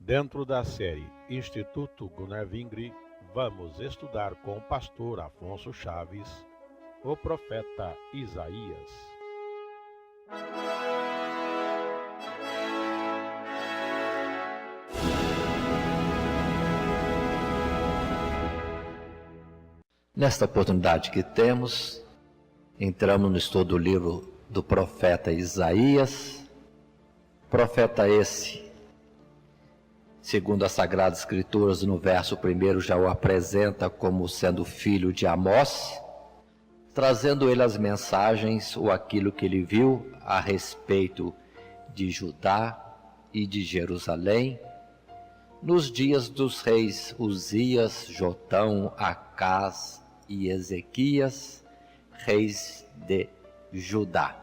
Dentro da série Instituto Gunnar Vingri, vamos estudar com o pastor Afonso Chaves, o profeta Isaías. Nesta oportunidade que temos, entramos no estudo do livro do profeta Isaías, profeta esse, segundo as Sagradas Escrituras, no verso 1 já o apresenta como sendo filho de Amós, trazendo ele as mensagens ou aquilo que ele viu a respeito de Judá e de Jerusalém, nos dias dos reis Uzias, Jotão, Acás e Ezequias, reis de Judá.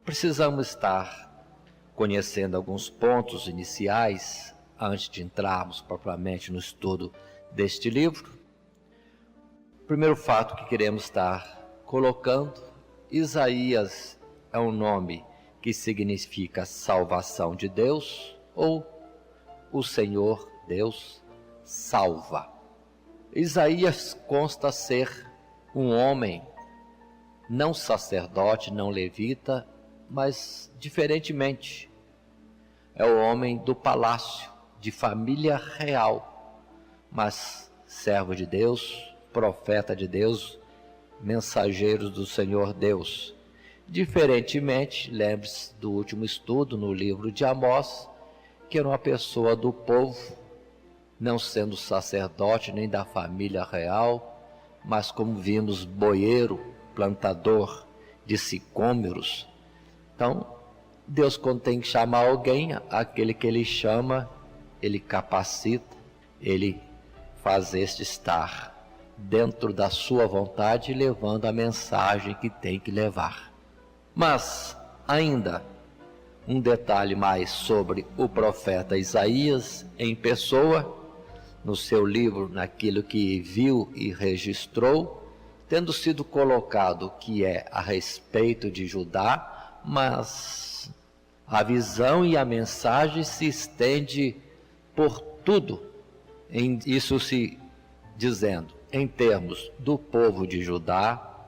Precisamos estar conhecendo alguns pontos iniciais antes de entrarmos propriamente no estudo deste livro. O primeiro fato que queremos estar colocando: Isaías é um nome que significa salvação de Deus, ou o Senhor Deus salva. Isaías consta ser um homem, não sacerdote, não levita, mas diferentemente, é o homem do palácio, de família real, mas servo de Deus, profeta de Deus, mensageiro do Senhor Deus. Diferentemente, lembre-se do último estudo no livro de Amós, que era uma pessoa do povo, não sendo sacerdote nem da família real, mas como vimos, boieiro, plantador de sicômoros. Então, Deus, quando tem que chamar alguém, aquele que ele chama, ele capacita, ele faz este estar dentro da sua vontade, levando a mensagem que tem que levar. Mas, ainda, um detalhe mais sobre o profeta Isaías em pessoa, no seu livro, naquilo que viu e registrou, tendo sido colocado que é a respeito de Judá, mas a visão e a mensagem se estende por tudo, isso se dizendo, em termos do povo de Judá,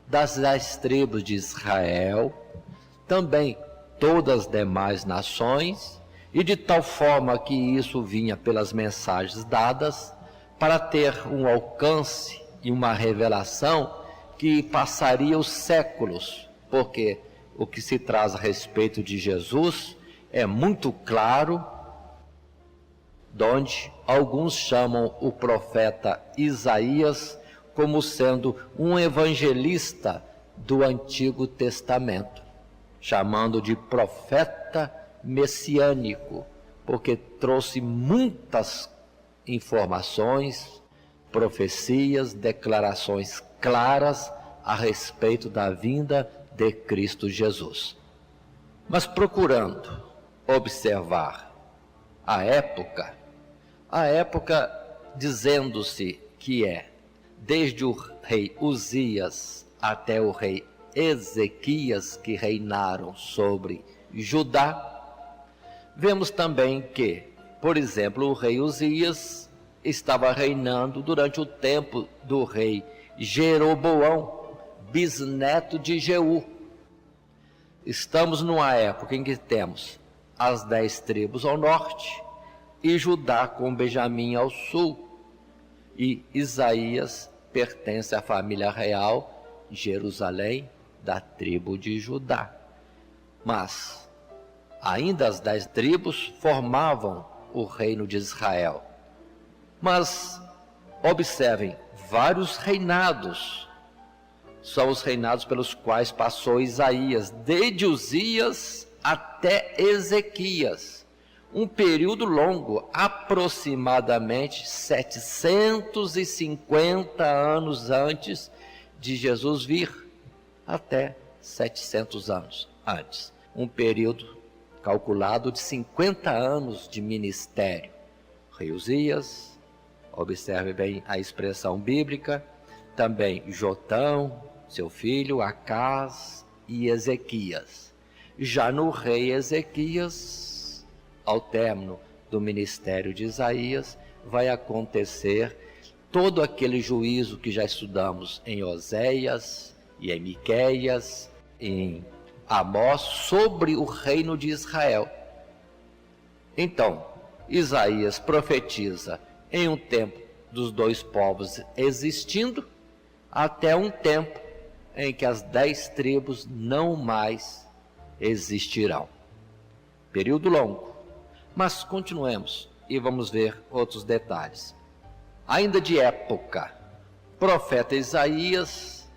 das 10 tribos de Israel, também todas as demais nações, e de tal forma que isso vinha pelas mensagens dadas, para ter um alcance e uma revelação que passaria os séculos, porque o que se traz a respeito de Jesus é muito claro, donde alguns chamam o profeta Isaías como sendo um evangelista do Antigo Testamento, chamando de profeta messiânico, porque trouxe muitas informações, profecias, declarações claras a respeito da vinda de Cristo Jesus. Mas procurando observar a época dizendo-se que é desde o rei Uzias até o rei Ezequias, que reinaram sobre Judá. Vemos também que, por exemplo, o rei Uzias estava reinando durante o tempo do rei Jeroboão, bisneto de Jeú. Estamos numa época em que temos as 10 tribos ao norte e Judá com Benjamim ao sul, e Isaías pertence à família real Jerusalém, da tribo de Judá. Mas ainda as 10 tribos formavam o reino de Israel. Mas observem, vários reinados são os reinados pelos quais passou Isaías, desde Uzias até Ezequias. Um período longo, aproximadamente 750 anos antes de Jesus vir, até 700 anos antes. Um período calculado de 50 anos de ministério. Rei Uzias, observe bem a expressão bíblica, também Jotão, seu filho, Acás e Ezequias. Já no rei Ezequias, ao término do ministério de Isaías, vai acontecer todo aquele juízo que já estudamos em Oséias e em Miqueias, em Amós, sobre o reino de Israel. Então, Isaías profetiza em um tempo dos dois povos existindo, até um tempo em que as 10 tribos não mais existirão. Período longo, mas continuemos e vamos ver outros detalhes. Ainda de época, o profeta Isaías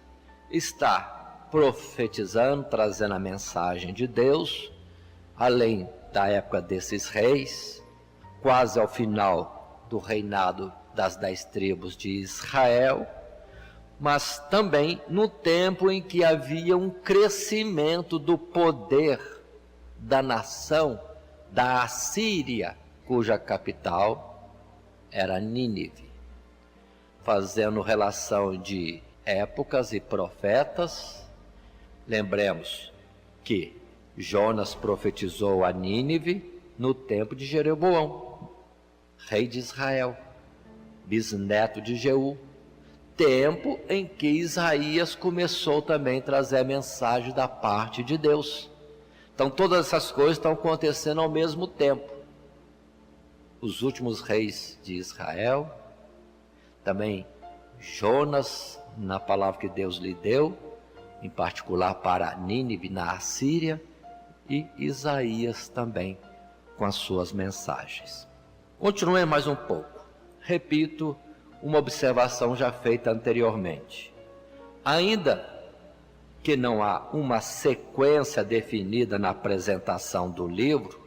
está profetizando, trazendo a mensagem de Deus, além da época desses reis, quase ao final do reinado das 10 tribos de Israel, mas também no tempo em que havia um crescimento do poder da nação da Assíria, cuja capital era Nínive. Fazendo relação de épocas e profetas, lembremos que Jonas profetizou a Nínive no tempo de Jeroboão, rei de Israel, bisneto de Jeú, tempo em que Isaías começou também a trazer a mensagem da parte de Deus. Então todas essas coisas estão acontecendo ao mesmo tempo. Os últimos reis de Israel, também Jonas, na palavra que Deus lhe deu, em particular para Nínive, na Assíria, e Isaías também com as suas mensagens. Continuemos mais um pouco. Repito uma observação já feita anteriormente. Ainda que não há uma sequência definida na apresentação do livro,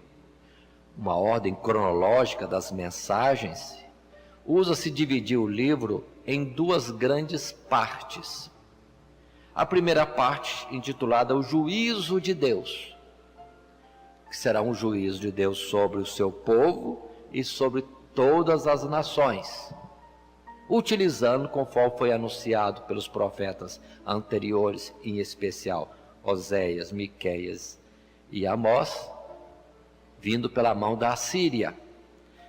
uma ordem cronológica das mensagens, usa-se dividir o livro em 2 grandes partes. A primeira parte, intitulada O Juízo de Deus, que será um juízo de Deus sobre o seu povo e sobre todas as nações, utilizando, conforme foi anunciado pelos profetas anteriores, em especial Oséias, Miqueias e Amós, vindo pela mão da Assíria.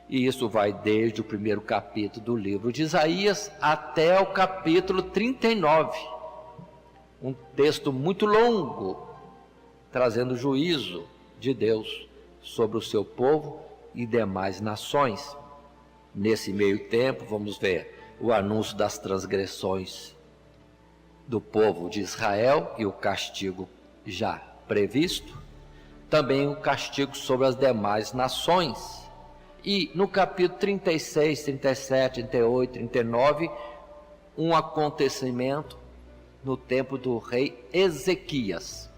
E isso vai desde o primeiro capítulo do livro de Isaías até o capítulo 39. Um texto muito longo, trazendo juízo de Deus sobre o seu povo e demais nações. Nesse meio tempo, vamos ver o anúncio das transgressões do povo de Israel e o castigo já previsto. Também o castigo sobre as demais nações. E no capítulo 36, 37, 38, 39, um acontecimento no tempo do rei Ezequias.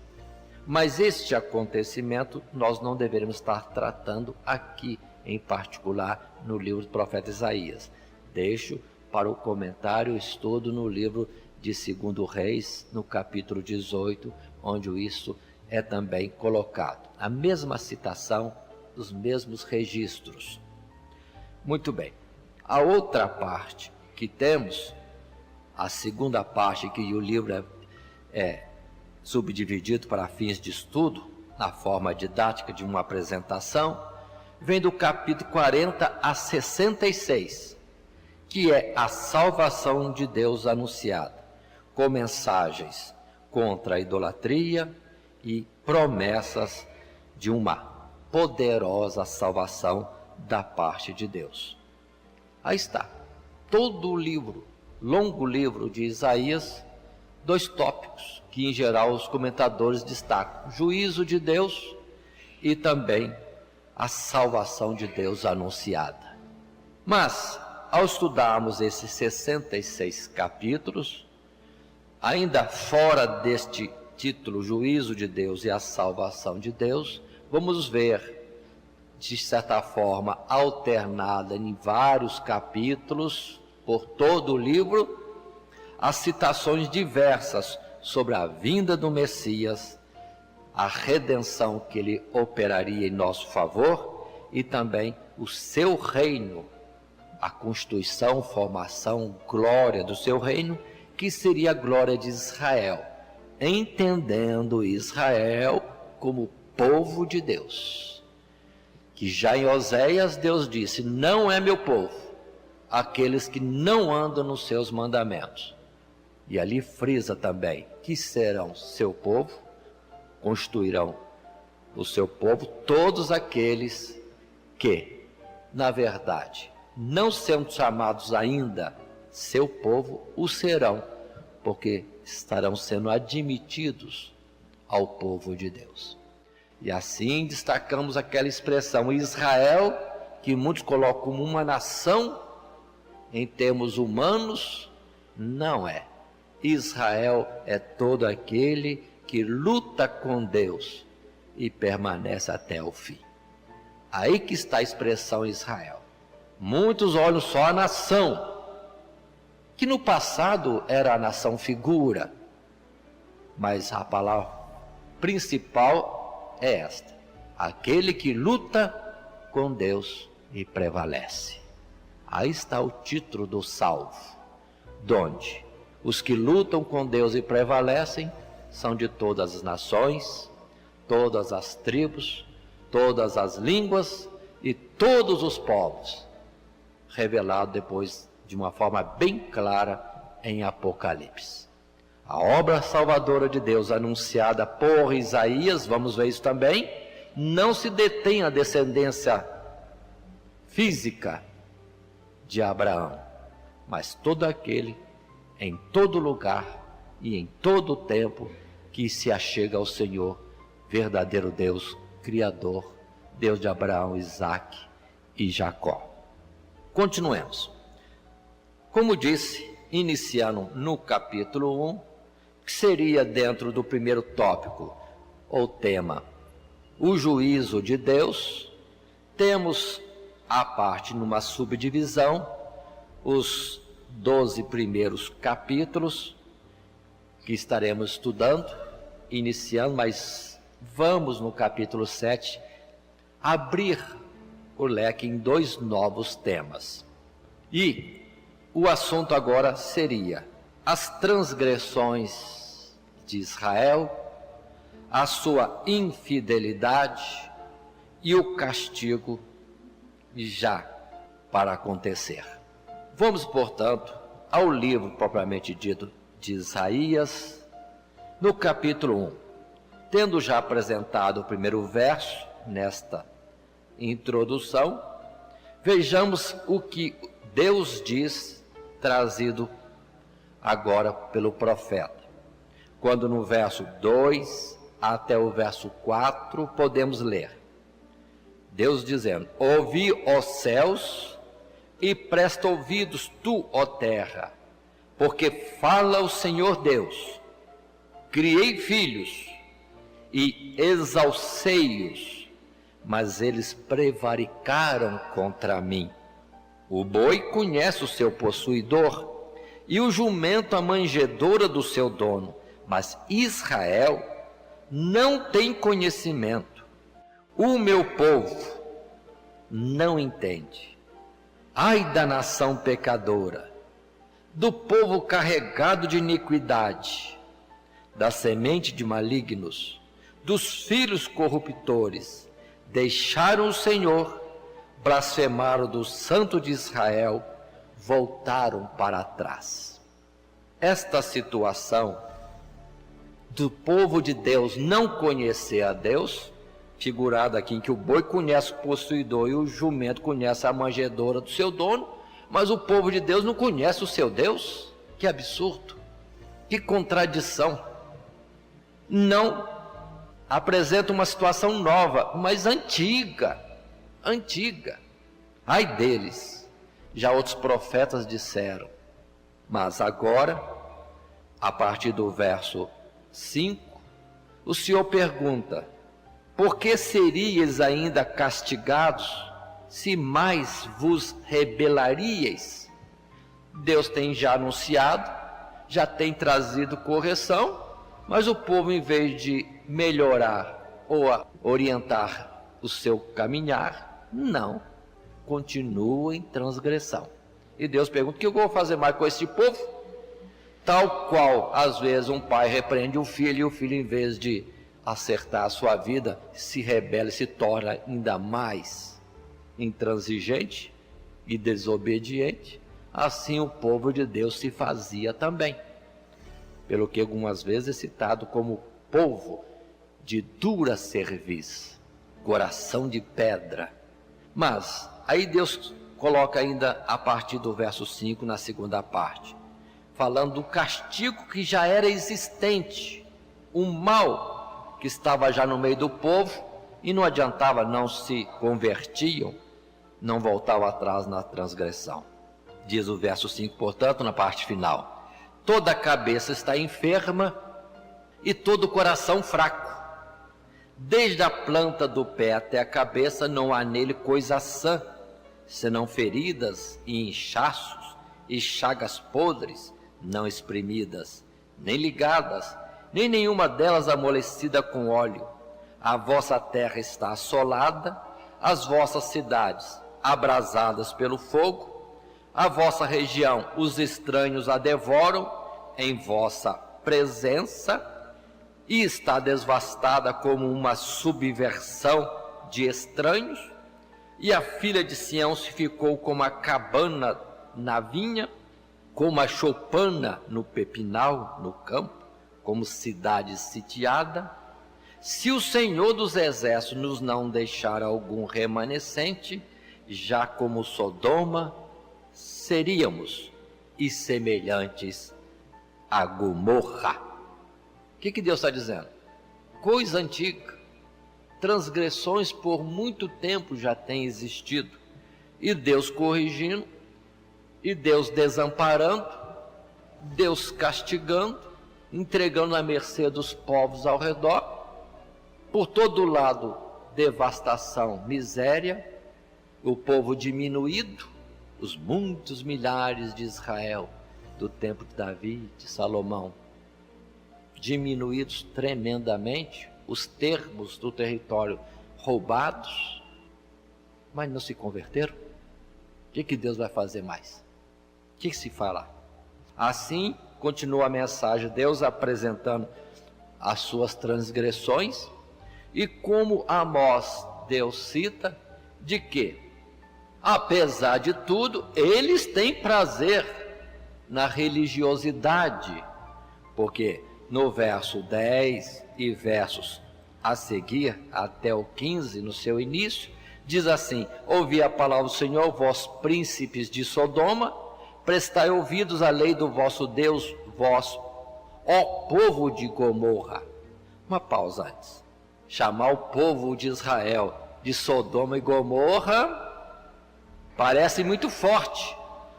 Mas este acontecimento nós não deveremos estar tratando aqui, em particular no livro do profeta Isaías. Deixo para o comentário, estudo no livro de 2 Reis, no capítulo 18, onde isso é também colocado. A mesma citação, os mesmos registros. Muito bem. A outra parte que temos, a segunda parte que o livro é subdividido para fins de estudo, na forma didática de uma apresentação, vem do capítulo 40 a 66, que é a salvação de Deus anunciada, com mensagens contra a idolatria e promessas de uma poderosa salvação da parte de Deus. Aí está, todo o livro, longo livro de Isaías, 2 tópicos que em geral os comentadores destacam: juízo de Deus e também a salvação de Deus anunciada. Mas, ao estudarmos esses 66 capítulos, ainda fora deste título, Juízo de Deus e a Salvação de Deus, vamos ver, de certa forma, alternada em vários capítulos, por todo o livro, as citações diversas sobre a vinda do Messias, a redenção que ele operaria em nosso favor e também o seu reino, a constituição, formação, glória do seu reino, que seria a glória de Israel, entendendo Israel como povo de Deus, que que já em Oséias Deus disse: não é meu povo aqueles que não andam nos seus mandamentos. E ali frisa também que serão seu povo, constituirão o seu povo todos aqueles que, na verdade, não sendo chamados ainda seu povo, o serão, porque estarão sendo admitidos ao povo de Deus. E assim destacamos aquela expressão Israel, que muitos colocam como uma nação em termos humanos. Não é. Israel é todo aquele que luta com Deus e permanece até o fim. Aí que está a expressão Israel. Muitos olham só a nação, que no passado era a nação figura, mas a palavra principal é esta: aquele que luta com Deus e prevalece. Aí está o título do salvo, donde os que lutam com Deus e prevalecem são de todas as nações, todas as tribos, todas as línguas e todos os povos, revelado depois de uma forma bem clara em Apocalipse. A obra salvadora de Deus anunciada por Isaías, vamos ver isso também, não se detém à descendência física de Abraão, mas todo aquele, em todo lugar e em todo tempo, que se achega ao Senhor, verdadeiro Deus, Criador, Deus de Abraão, Isaque e Jacó. Continuemos. Como disse, iniciando no capítulo 1, que seria dentro do primeiro tópico, ou tema, o juízo de Deus, temos a parte numa subdivisão, os 12 primeiros capítulos, que estaremos estudando, iniciando, mas vamos no capítulo 7, abrir o leque em 2 novos temas. E o assunto agora seria as transgressões de Israel, a sua infidelidade e o castigo já para acontecer. Vamos, portanto, ao livro propriamente dito de Isaías, no capítulo 1. Tendo já apresentado o primeiro verso nesta introdução, vejamos o que Deus diz, trazido agora pelo profeta. Quando no verso 2 até o verso 4 podemos ler Deus dizendo: ouvi, ó céus, e presta ouvidos tu, ó terra, porque fala o Senhor Deus. Criei filhos e exalcei-os, mas eles prevaricaram contra mim. O boi conhece o seu possuidor, e o jumento a manjedoura do seu dono, mas Israel não tem conhecimento. O meu povo não entende. Ai da nação pecadora, do povo carregado de iniquidade, da semente de malignos, dos filhos corruptores, deixaram o Senhor, blasfemaram do Santo de Israel, voltaram para trás. Esta situação do povo de Deus não conhecer a Deus, figurada aqui em que o boi conhece o possuidor e o jumento conhece a manjedoura do seu dono, mas o povo de Deus não conhece o seu Deus. Que absurdo, que contradição. Não apresenta uma situação nova, mas antiga. Ai deles, já outros profetas disseram. Mas agora, a partir do verso 5, o Senhor pergunta: por que seríeis ainda castigados, se mais vos rebelaríeis? Deus tem já anunciado, já tem trazido correção, mas o povo, em vez de melhorar ou orientar o seu caminhar, não, continua em transgressão. E Deus pergunta: o que eu vou fazer mais com esse povo? Tal qual, às vezes, um pai repreende o filho, e o filho, em vez de acertar a sua vida, se rebela e se torna ainda mais intransigente e desobediente, assim o povo de Deus se fazia também. Pelo que algumas vezes é citado como povo de dura cerviz, coração de pedra. Mas aí Deus coloca ainda a partir do verso 5 na segunda parte, falando do castigo que já era existente, um mal que estava já no meio do povo e não adiantava, não se convertiam, não voltavam atrás na transgressão. Diz o verso 5, portanto, na parte final: toda a cabeça está enferma e todo o coração fraco. Desde a planta do pé até a cabeça não há nele coisa sã, senão feridas e inchaços e chagas podres, não espremidas, nem ligadas, nem nenhuma delas amolecida com óleo. A vossa terra está assolada, as vossas cidades abrasadas pelo fogo, a vossa região os estranhos a devoram em vossa presença, e está devastada como uma subversão de estranhos, e a filha de Sião se ficou como a cabana na vinha, como a choupana no pepinal, no campo, como cidade sitiada. Se o Senhor dos Exércitos nos não deixar algum remanescente, já como Sodoma, seríamos e semelhantes a Gomorra. O que Deus está dizendo? Coisa antiga, transgressões por muito tempo já têm existido, e Deus corrigindo, e Deus desamparando, Deus castigando, entregando à mercê dos povos ao redor, por todo lado devastação, miséria, o povo diminuído, os muitos milhares de Israel, do tempo de Davi, de Salomão, diminuídos tremendamente, os termos do território roubados, mas não se converteram. O que Deus vai fazer mais? O que se fala? Assim, continua a mensagem, Deus apresentando as suas transgressões, e como Amós, Deus cita, de que, apesar de tudo, eles têm prazer na religiosidade, porque no verso 10 e versos a seguir, até o 15, no seu início, diz assim: ouvi a palavra do Senhor, vós príncipes de Sodoma, prestai ouvidos à lei do vosso Deus, vós, ó povo de Gomorra. Uma pausa antes. Chamar o povo de Israel de Sodoma e Gomorra parece muito forte,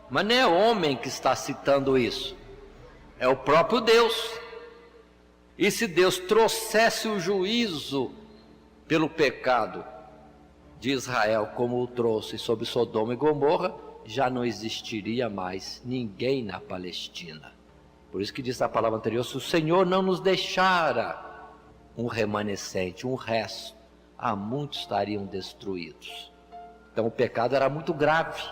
mas não é homem que está citando isso, é o próprio Deus. E se Deus trouxesse o juízo pelo pecado de Israel, como o trouxe sobre Sodoma e Gomorra, já não existiria mais ninguém na Palestina. Por isso que diz a palavra anterior: se o Senhor não nos deixara um remanescente, um resto, há muitos estariam destruídos. Então o pecado era muito grave.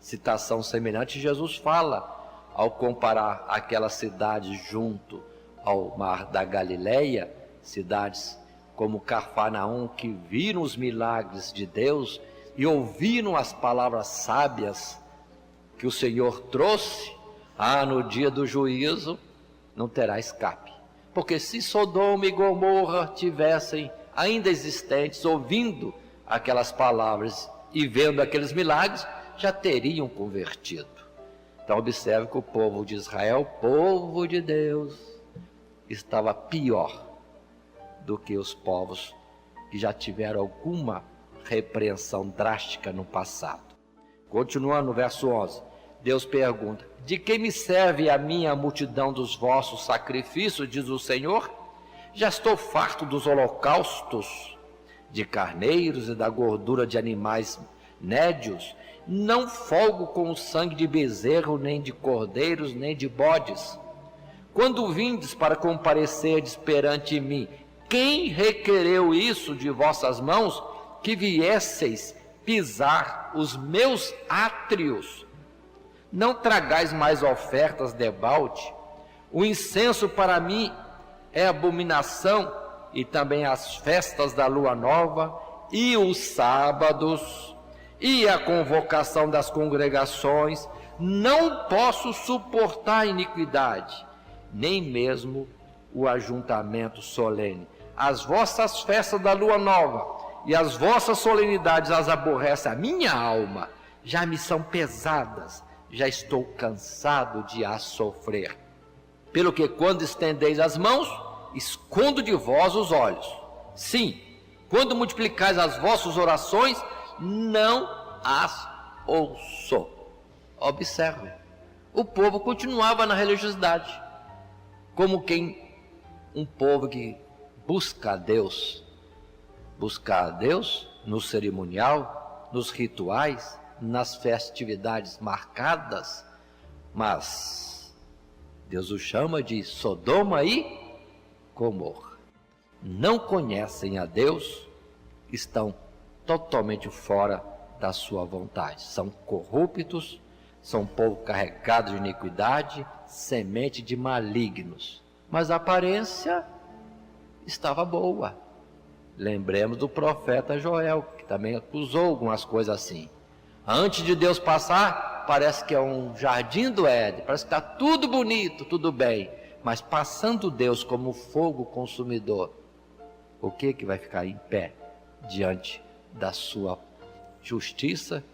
Citação semelhante Jesus fala, ao comparar aquela cidade junto ao mar da Galileia, cidades como Cafarnaum, que viram os milagres de Deus e ouviram as palavras sábias que o Senhor trouxe. No dia do juízo não terá escape, porque se Sodoma e Gomorra tivessem ainda existentes, ouvindo aquelas palavras e vendo aqueles milagres, já teriam convertido. Então observe que o povo de Israel, o povo de Deus, estava pior do que os povos que já tiveram alguma repreensão drástica no passado. Continuando no verso 11, Deus pergunta: de que me serve a minha multidão dos vossos sacrifícios, diz o Senhor? Já estou farto dos holocaustos de carneiros e da gordura de animais nédios. Não folgo com o sangue de bezerro, nem de cordeiros, nem de bodes. Quando vindes para comparecerdes perante mim, quem requereu isso de vossas mãos, que viesseis pisar os meus átrios? Não tragais mais ofertas debalde. O incenso para mim é abominação, e também as festas da lua nova e os sábados. e a convocação das congregações. Não posso suportar a iniquidade, nem mesmo o ajuntamento solene. As vossas festas da lua nova e as vossas solenidades as aborrece a minha alma, já me são pesadas, já estou cansado de as sofrer. Pelo que quando estendeis as mãos, escondo de vós os olhos. Sim, quando multiplicais as vossas orações, não as ouço. Observe, o povo continuava na religiosidade, como um povo que busca a Deus no cerimonial, nos rituais, nas festividades marcadas, mas Deus o chama de Sodoma e Gomorra. Não conhecem a Deus, estão totalmente fora da sua vontade, são corruptos, são um povo carregado de iniquidade, semente de malignos, mas a aparência estava boa. Lembremos do profeta Joel, que também acusou algumas coisas assim. Antes de Deus passar, parece que é um jardim do Éden, parece que está tudo bonito, tudo bem, mas passando Deus como fogo consumidor, o que vai ficar em pé diante da sua justiça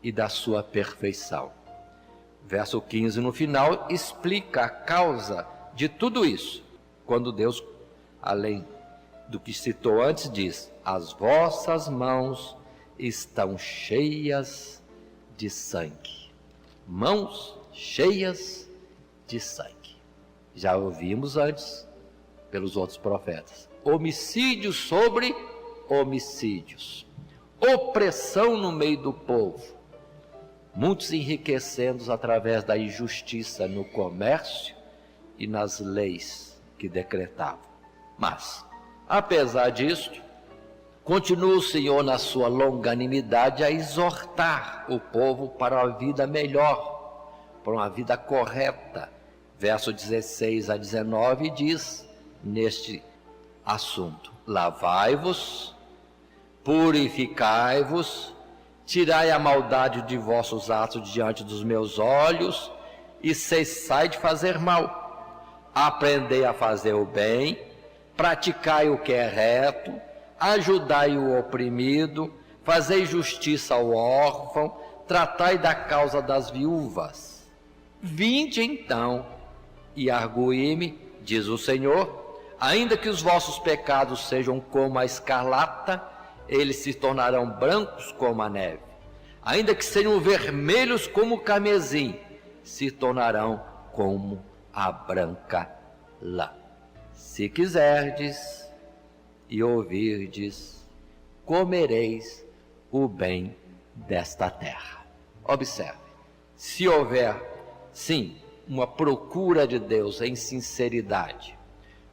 e da sua perfeição? Verso 15 no final explica a causa de tudo isso, quando Deus, além do que citou antes, diz: as vossas mãos estão cheias de sangue. Mãos cheias de sangue. Já ouvimos antes pelos outros profetas. Homicídios sobre homicídios. Opressão no meio do povo. Muitos enriquecendo através da injustiça no comércio e nas leis que decretavam. Mas, apesar disto, continua o Senhor na sua longanimidade a exortar o povo para uma vida melhor, para uma vida correta. Verso 16 a 19 diz neste assunto: lavai-vos, purificai-vos, tirai a maldade de vossos atos diante dos meus olhos e cessai de fazer mal. Aprendei a fazer o bem, praticai o que é reto, ajudai o oprimido, fazei justiça ao órfão, tratai da causa das viúvas. Vinde então e arguí-me, diz o Senhor, ainda que os vossos pecados sejam como a escarlata, eles se tornarão brancos como a neve. Ainda que sejam vermelhos como o carmesim, se tornarão como a branca lã. Se quiserdes e ouvirdes, comereis o bem desta terra. Observe, se houver, sim, uma procura de Deus em sinceridade,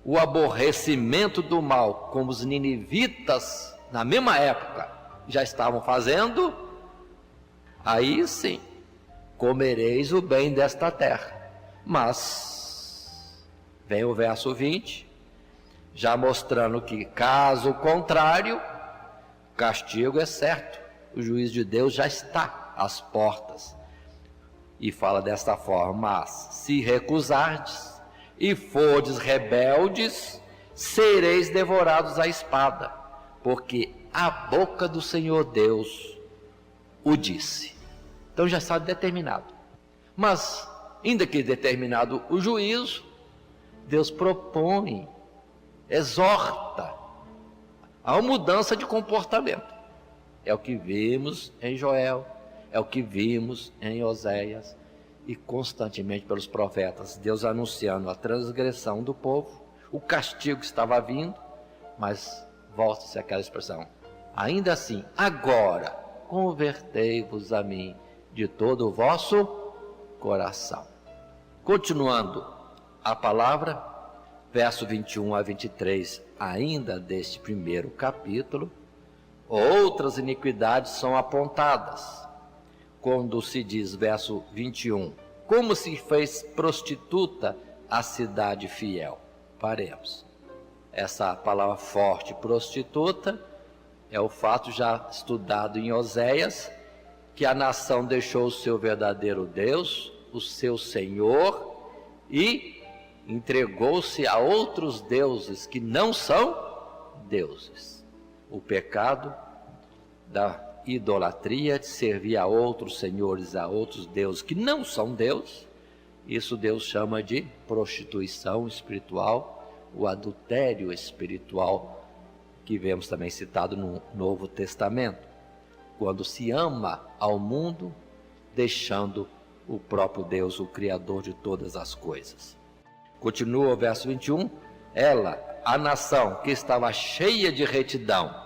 o aborrecimento do mal, como os ninivitas na mesma época já estavam fazendo, aí sim, comereis o bem desta terra. Mas vem o verso 20, já mostrando que, caso contrário, o castigo é certo, o juízo de Deus já está às portas. E fala desta forma: mas se recusardes e fordes rebeldes, sereis devorados à espada, porque a boca do Senhor Deus o disse. Então já está determinado. Mas, ainda que determinado o juízo, Deus propõe, exorta a mudança de comportamento. É o que vimos em Joel, é o que vimos em Oséias, e constantemente pelos profetas, Deus anunciando a transgressão do povo, o castigo estava vindo, mas volta-se àquela expressão: ainda assim, agora, convertei-vos a mim de todo o vosso coração. Continuando a palavra, verso 21 a 23, ainda deste primeiro capítulo, outras iniquidades são apontadas, quando se diz, verso 21, como se fez prostituta a cidade fiel. Paremos. Essa palavra forte, prostituta, é o fato já estudado em Oséias, que a nação deixou o seu verdadeiro Deus, o seu Senhor, e entregou-se a outros deuses que não são deuses. O pecado da idolatria, de servir a outros senhores, a outros deuses que não são Deus, isso Deus chama de prostituição espiritual, o adultério espiritual, que vemos também citado no Novo Testamento, quando se ama ao mundo, deixando o próprio Deus, o Criador de todas as coisas. Continua o verso 21, ela, a nação que estava cheia de retidão,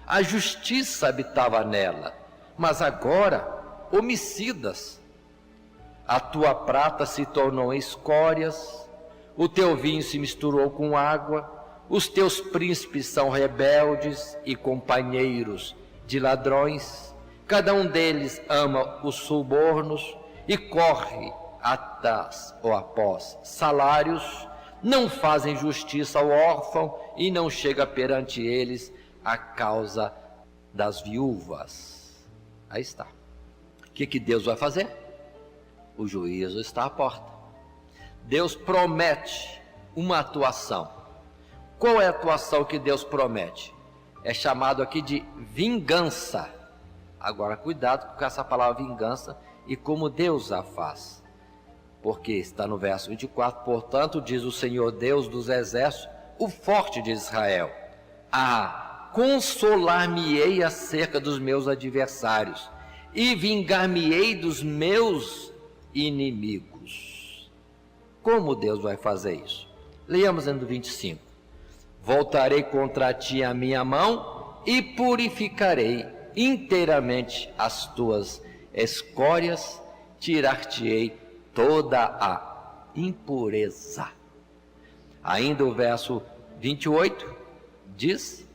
a justiça habitava nela, mas agora, homicidas, a tua prata se tornou escórias, o teu vinho se misturou com água, os teus príncipes são rebeldes e companheiros de ladrões, cada um deles ama os subornos e corre atrás ou após salários, não fazem justiça ao órfão e não chega perante eles a causa das viúvas. Aí está. O que Deus vai fazer? O juízo está à porta. Deus promete uma atuação. Qual é a atuação que Deus promete? É chamado aqui de vingança. Agora, cuidado com essa palavra vingança e como Deus a faz. Porque está no verso 24, portanto, diz o Senhor Deus dos exércitos, o forte de Israel, consolar-me-ei acerca dos meus adversários e vingar-me-ei dos meus inimigos. Como Deus vai fazer isso? Leiamos no 25. Voltarei contra ti a minha mão e purificarei inteiramente as tuas escórias, tirar-te-ei toda a impureza. Ainda o verso 28 diz: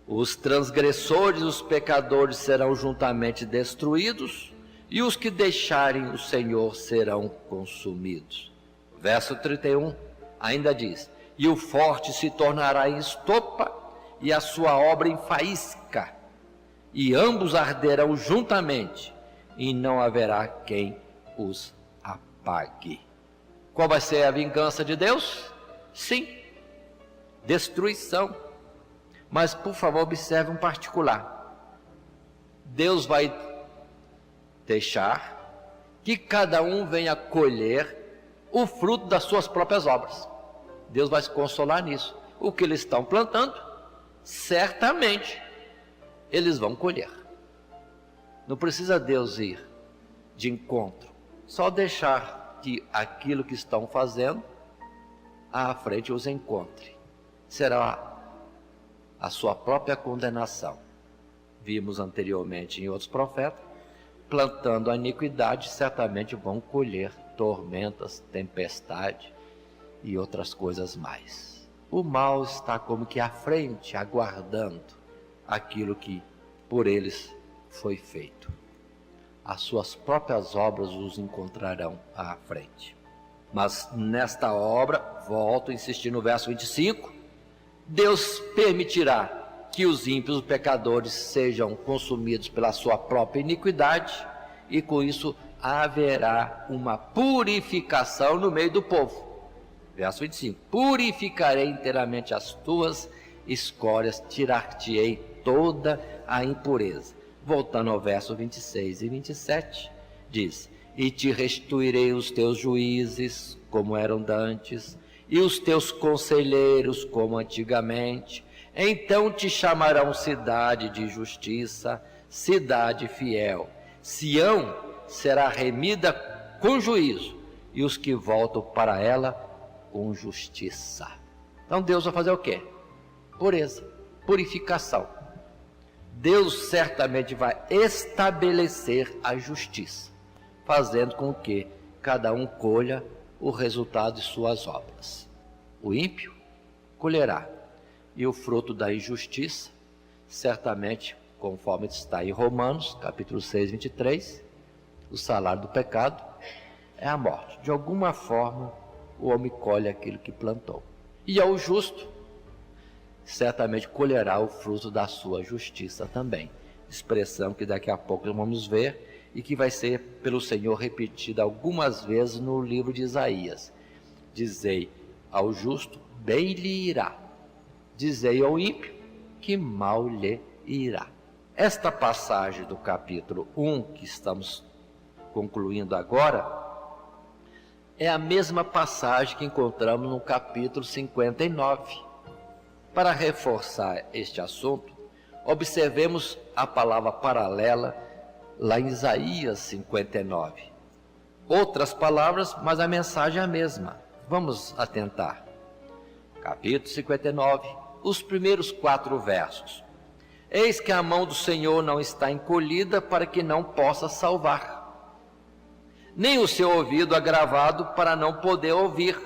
os transgressores, os pecadores serão juntamente destruídos, e os que deixarem o Senhor serão consumidos. Verso 31 ainda diz: e o forte se tornará em estopa, e a sua obra em faísca, e ambos arderão juntamente, e não haverá quem os apague. Qual vai ser a vingança de Deus? Sim, destruição. Mas, por favor, observe um particular. Deus vai deixar que cada um venha colher o fruto das suas próprias obras. Deus vai se consolar nisso. O que eles estão plantando, certamente eles vão colher. Não precisa Deus ir de encontro, só deixar que aquilo que estão fazendo à frente os encontre. Será a sua própria condenação. Vimos anteriormente em outros profetas, plantando a iniquidade, certamente vão colher tormentas, tempestade e outras coisas mais. O mal está como que à frente, aguardando aquilo que por eles foi feito. As suas próprias obras os encontrarão à frente. Mas nesta obra, volto a insistir no verso 25, Deus permitirá que os ímpios, os pecadores, sejam consumidos pela sua própria iniquidade, e com isso haverá uma purificação no meio do povo. Verso 25, purificarei inteiramente as tuas escórias, tirar-te-ei toda a impureza. Voltando ao verso 26 e 27, diz: e te restituirei os teus juízes, como eram dantes, e os teus conselheiros, como antigamente. Então te chamarão cidade de justiça, cidade fiel. Sião será remida com juízo, e os que voltam para ela com justiça. Então Deus vai fazer o quê? Pureza, purificação. Deus certamente vai estabelecer a justiça, fazendo com que cada um colha o resultado de suas obras. O ímpio colherá, e o fruto da injustiça, certamente, conforme está em Romanos, capítulo 6, 23, o salário do pecado é a morte. De alguma forma, o homem colhe aquilo que plantou. E ao justo, certamente colherá o fruto da sua justiça também. Expressão que daqui a pouco vamos ver e que vai ser pelo Senhor repetida algumas vezes no livro de Isaías. Dizei ao justo, bem lhe irá. Dizei ao ímpio, que mal lhe irá. Esta passagem do capítulo 1, que estamos concluindo agora, é a mesma passagem que encontramos no capítulo 59. Para reforçar este assunto, observemos a palavra paralela lá em Isaías 59. Outras palavras, mas a mensagem é a mesma. Vamos atentar. Capítulo 59, os primeiros 4 versos. Eis que a mão do Senhor não está encolhida para que não possa salvar, nem o seu ouvido agravado para não poder ouvir.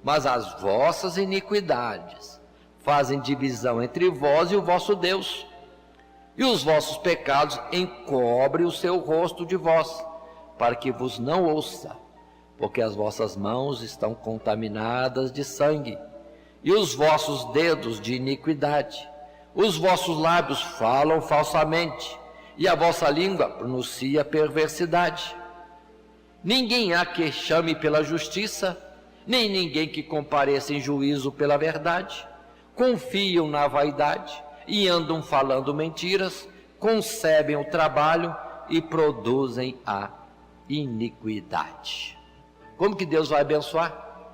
Mas as vossas iniquidades fazem divisão entre vós e o vosso Deus, e os vossos pecados encobrem o seu rosto de vós, para que vos não ouça, porque as vossas mãos estão contaminadas de sangue, e os vossos dedos de iniquidade. Os vossos lábios falam falsamente, e a vossa língua pronuncia perversidade. Ninguém há que chame pela justiça, nem ninguém que compareça em juízo pela verdade. Confiam na vaidade e andam falando mentiras, concebem o trabalho e produzem a iniquidade. Como que Deus vai abençoar?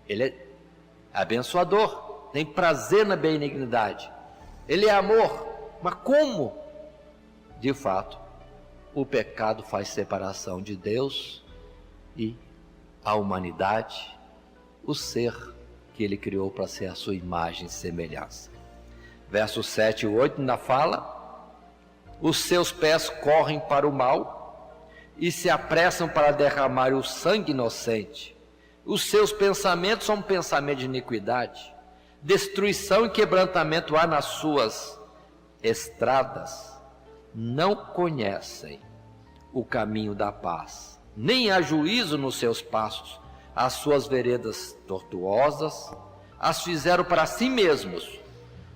Ele é abençoador, tem prazer na benignidade. Ele é amor, mas como? De fato, o pecado faz separação de Deus e a humanidade, o ser que Ele criou para ser a sua imagem e semelhança. Versos 7 e 8 ainda fala: os seus pés correm para o mal e se apressam para derramar o sangue inocente. Os seus pensamentos são pensamentos de iniquidade. Destruição e quebrantamento há nas suas estradas. Não conhecem o caminho da paz, nem há juízo nos seus passos. As suas veredas tortuosas as fizeram para si mesmos.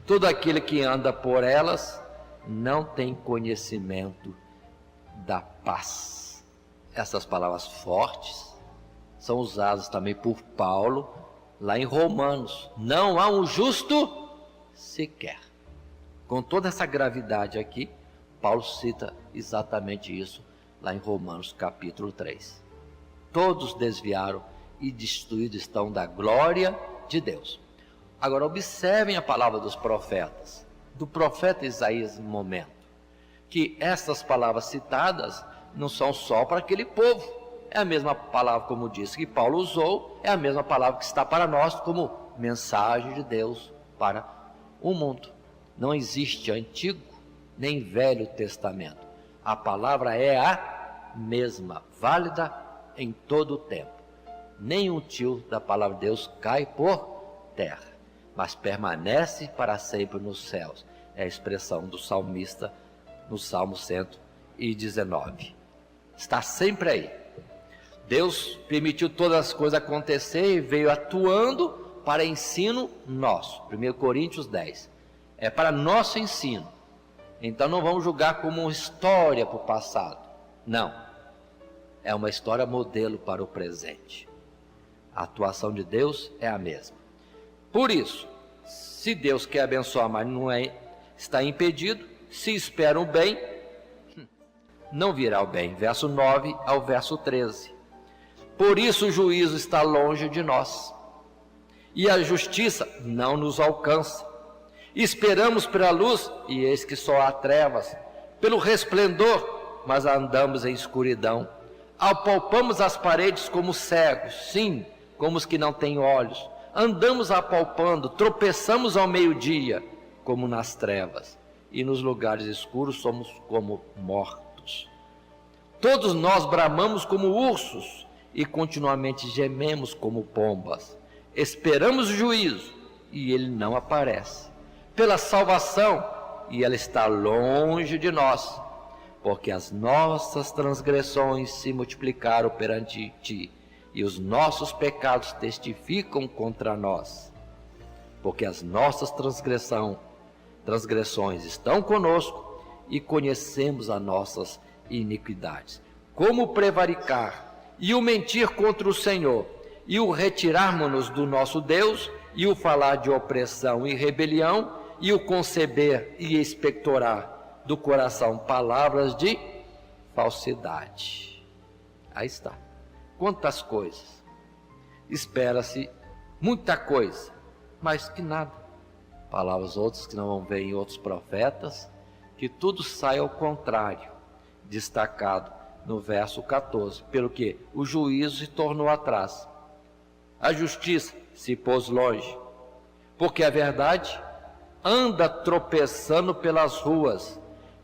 Todo aquele que anda por elas não tem conhecimento da paz. Essas palavras fortes são usadas também por Paulo lá em Romanos. Não há um justo sequer. Com toda essa gravidade aqui, Paulo cita exatamente isso lá em Romanos capítulo 3. Todos desviaram e destruídos estão da glória de Deus. Agora observem a palavra dos profetas, do profeta Isaías no momento, que essas palavras citadas não são só para aquele povo. É a mesma palavra, como disse, que Paulo usou, é a mesma palavra que está para nós como mensagem de Deus para o mundo. Não existe Antigo nem Velho Testamento. A palavra é a mesma, válida em todo o tempo. Nenhum tio da palavra de Deus cai por terra, mas permanece para sempre nos céus. É a expressão do salmista no Salmo 119. Está sempre aí. Deus permitiu todas as coisas acontecer e veio atuando para ensino nosso. 1 Coríntios 10. É para nosso ensino. Então não vamos julgar como uma história para o passado. Não. É uma história modelo para o presente. A atuação de Deus é a mesma. Por isso, se Deus quer abençoar, mas não está impedido, se espera o bem, não virá o bem. Verso 9 ao verso 13. Por isso o juízo está longe de nós, e a justiça não nos alcança. Esperamos pela luz, e eis que só há trevas. Pelo resplendor, mas andamos em escuridão. Apalpamos as paredes como cegos, sim, como os que não têm olhos. Andamos apalpando, tropeçamos ao meio-dia, como nas trevas. E nos lugares escuros somos como mortos. Todos nós bramamos como ursos, e continuamente gememos como pombas. Esperamos o juízo, e ele não aparece. Pela salvação, e ela está longe de nós, porque as nossas transgressões se multiplicaram perante ti, e os nossos pecados testificam contra nós. Porque as nossas transgressões estão conosco, e conhecemos as nossas iniquidades. Como prevaricar e o mentir contra o Senhor, e o retirarmos-nos do nosso Deus, e o falar de opressão e rebelião, e o conceber e expectorar do coração palavras de falsidade. Aí está. Quantas coisas. Espera-se muita coisa, mas que nada. Palavras outras que não vão ver em outros profetas, que tudo sai ao contrário, destacado no verso 14, pelo que o juízo se tornou atrás, a justiça se pôs longe, porque a verdade anda tropeçando pelas ruas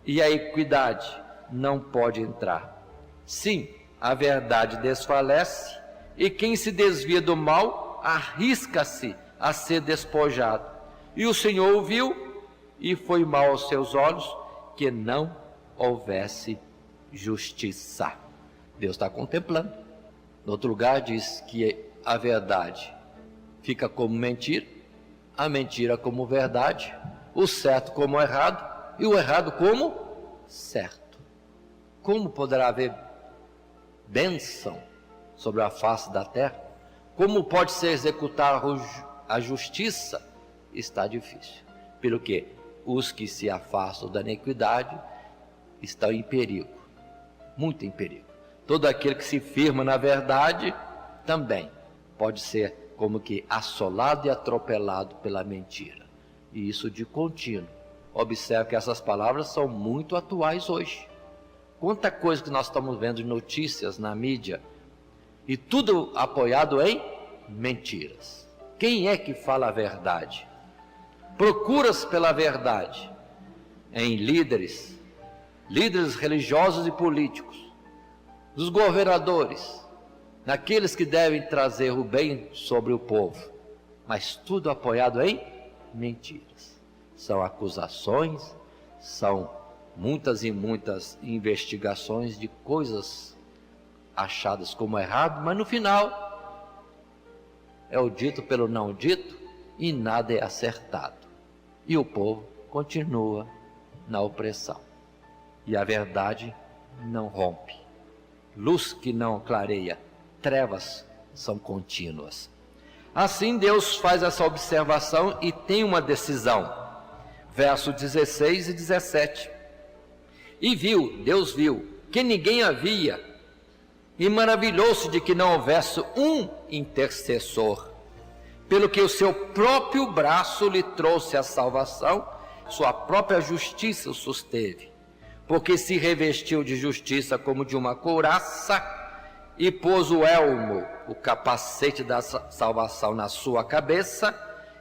e a equidade não pode entrar. Sim, a verdade desfalece e quem se desvia do mal arrisca-se a ser despojado. E o Senhor ouviu e foi mal aos seus olhos que não houvesse justiça. Deus está contemplando. No outro lugar diz que a verdade fica como mentira, a mentira como verdade, o certo como errado e o errado como certo. Como poderá haver bênção sobre a face da terra? Como pode ser executada a justiça? Está difícil. Pelo que os que se afastam da iniquidade estão em perigo, muito em perigo. Todo aquele que se firma na verdade também pode ser como que assolado e atropelado pela mentira. E isso de contínuo. Observe que essas palavras são muito atuais hoje. Quanta coisa que nós estamos vendo de notícias na mídia, e tudo apoiado em mentiras. Quem é que fala a verdade? Procuras pela verdade em líderes religiosos e políticos, dos governadores, naqueles que devem trazer o bem sobre o povo, mas tudo apoiado em mentiras. São acusações, são muitas e muitas investigações de coisas achadas como errado, mas no final é o dito pelo não dito e nada é acertado. E o povo continua na opressão. E a verdade não rompe. Luz que não clareia, trevas são contínuas. Assim Deus faz essa observação e tem uma decisão. Versos 16 e 17. E Deus viu, que ninguém havia, e maravilhou-se de que não houvesse um intercessor, pelo que o seu próprio braço lhe trouxe a salvação, sua própria justiça o susteve, porque se revestiu de justiça como de uma couraça, e pôs o elmo, o capacete da salvação na sua cabeça,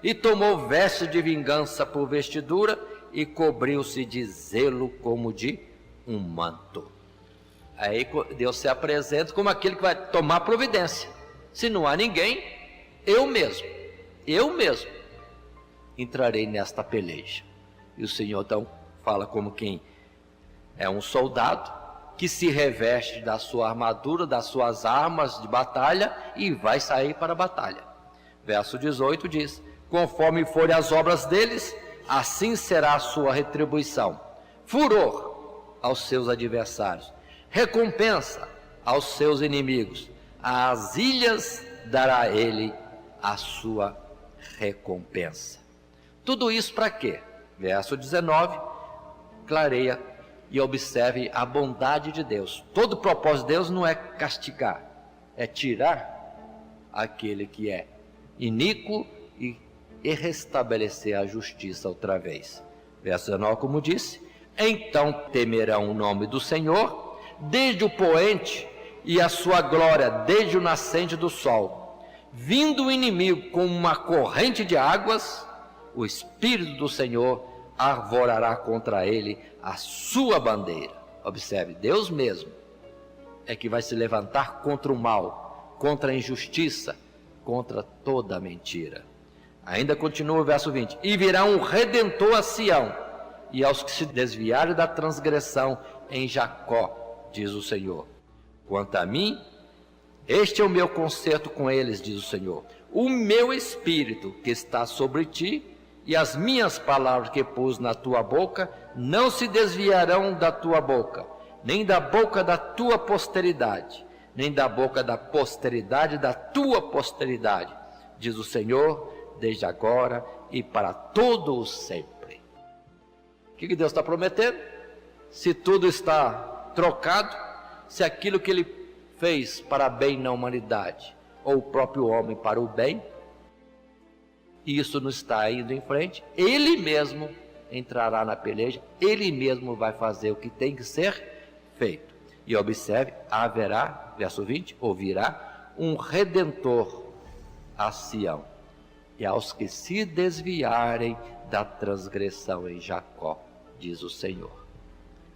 e tomou veste de vingança por vestidura, e cobriu-se de zelo como de um manto. Aí Deus se apresenta como aquele que vai tomar providência. Se não há ninguém, eu mesmo entrarei nesta peleja. E o Senhor então fala como quem é um soldado que se reveste da sua armadura, das suas armas de batalha e vai sair para a batalha. Verso 18 diz: conforme forem as obras deles, assim será a sua retribuição. Furor aos seus adversários, recompensa aos seus inimigos. Às ilhas dará ele a sua recompensa. Tudo isso para quê? Verso 19 clareia e observe a bondade de Deus. Todo o propósito de Deus não é castigar, é tirar aquele que é iníquo e restabelecer a justiça outra vez. Verso 19, como disse: então temerão o nome do Senhor desde o poente, e a sua glória desde o nascente do sol. Vindo o inimigo como uma corrente de águas, o Espírito do Senhor arvorará contra ele a sua bandeira. Observe, Deus mesmo é que vai se levantar contra o mal, contra a injustiça, contra toda a mentira. Ainda continua o verso 20: e virá um Redentor a Sião, e aos que se desviarem da transgressão em Jacó, diz o Senhor. Quanto a mim, este é o meu concerto com eles, diz o Senhor. O meu Espírito que está sobre ti, e as minhas palavras que pus na tua boca, não se desviarão da tua boca, nem da boca da tua posteridade, nem da boca da posteridade da tua posteridade, diz o Senhor, desde agora e para todo o sempre. O que Deus está prometendo? Se tudo está trocado, se aquilo que Ele fez para bem na humanidade, ou o próprio homem para o bem, e isso não está indo em frente, Ele mesmo entrará na peleja, Ele mesmo vai fazer o que tem que ser feito. E observe, haverá, verso 20, ouvirá um Redentor a Sião, e aos que se desviarem da transgressão em Jacó, diz o Senhor.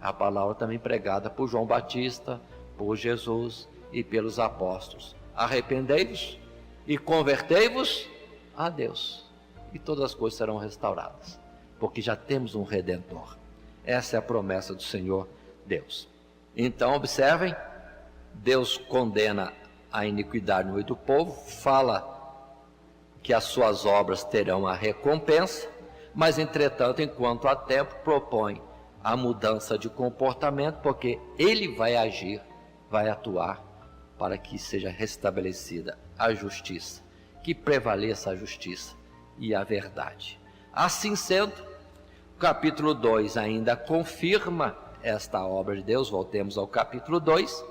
A palavra também pregada por João Batista, por Jesus e pelos apóstolos. Arrependei-vos e convertei-vos a Deus, e todas as coisas serão restauradas, porque já temos um Redentor. Essa é a promessa do Senhor Deus. Então observem, Deus condena a iniquidade no meio do povo, fala que as suas obras terão a recompensa, mas entretanto, enquanto há tempo, propõe a mudança de comportamento, porque Ele vai agir, vai atuar para que seja restabelecida a justiça, que prevaleça a justiça e a verdade. Assim sendo, o capítulo 2 ainda confirma esta obra de Deus. Voltemos ao capítulo 2.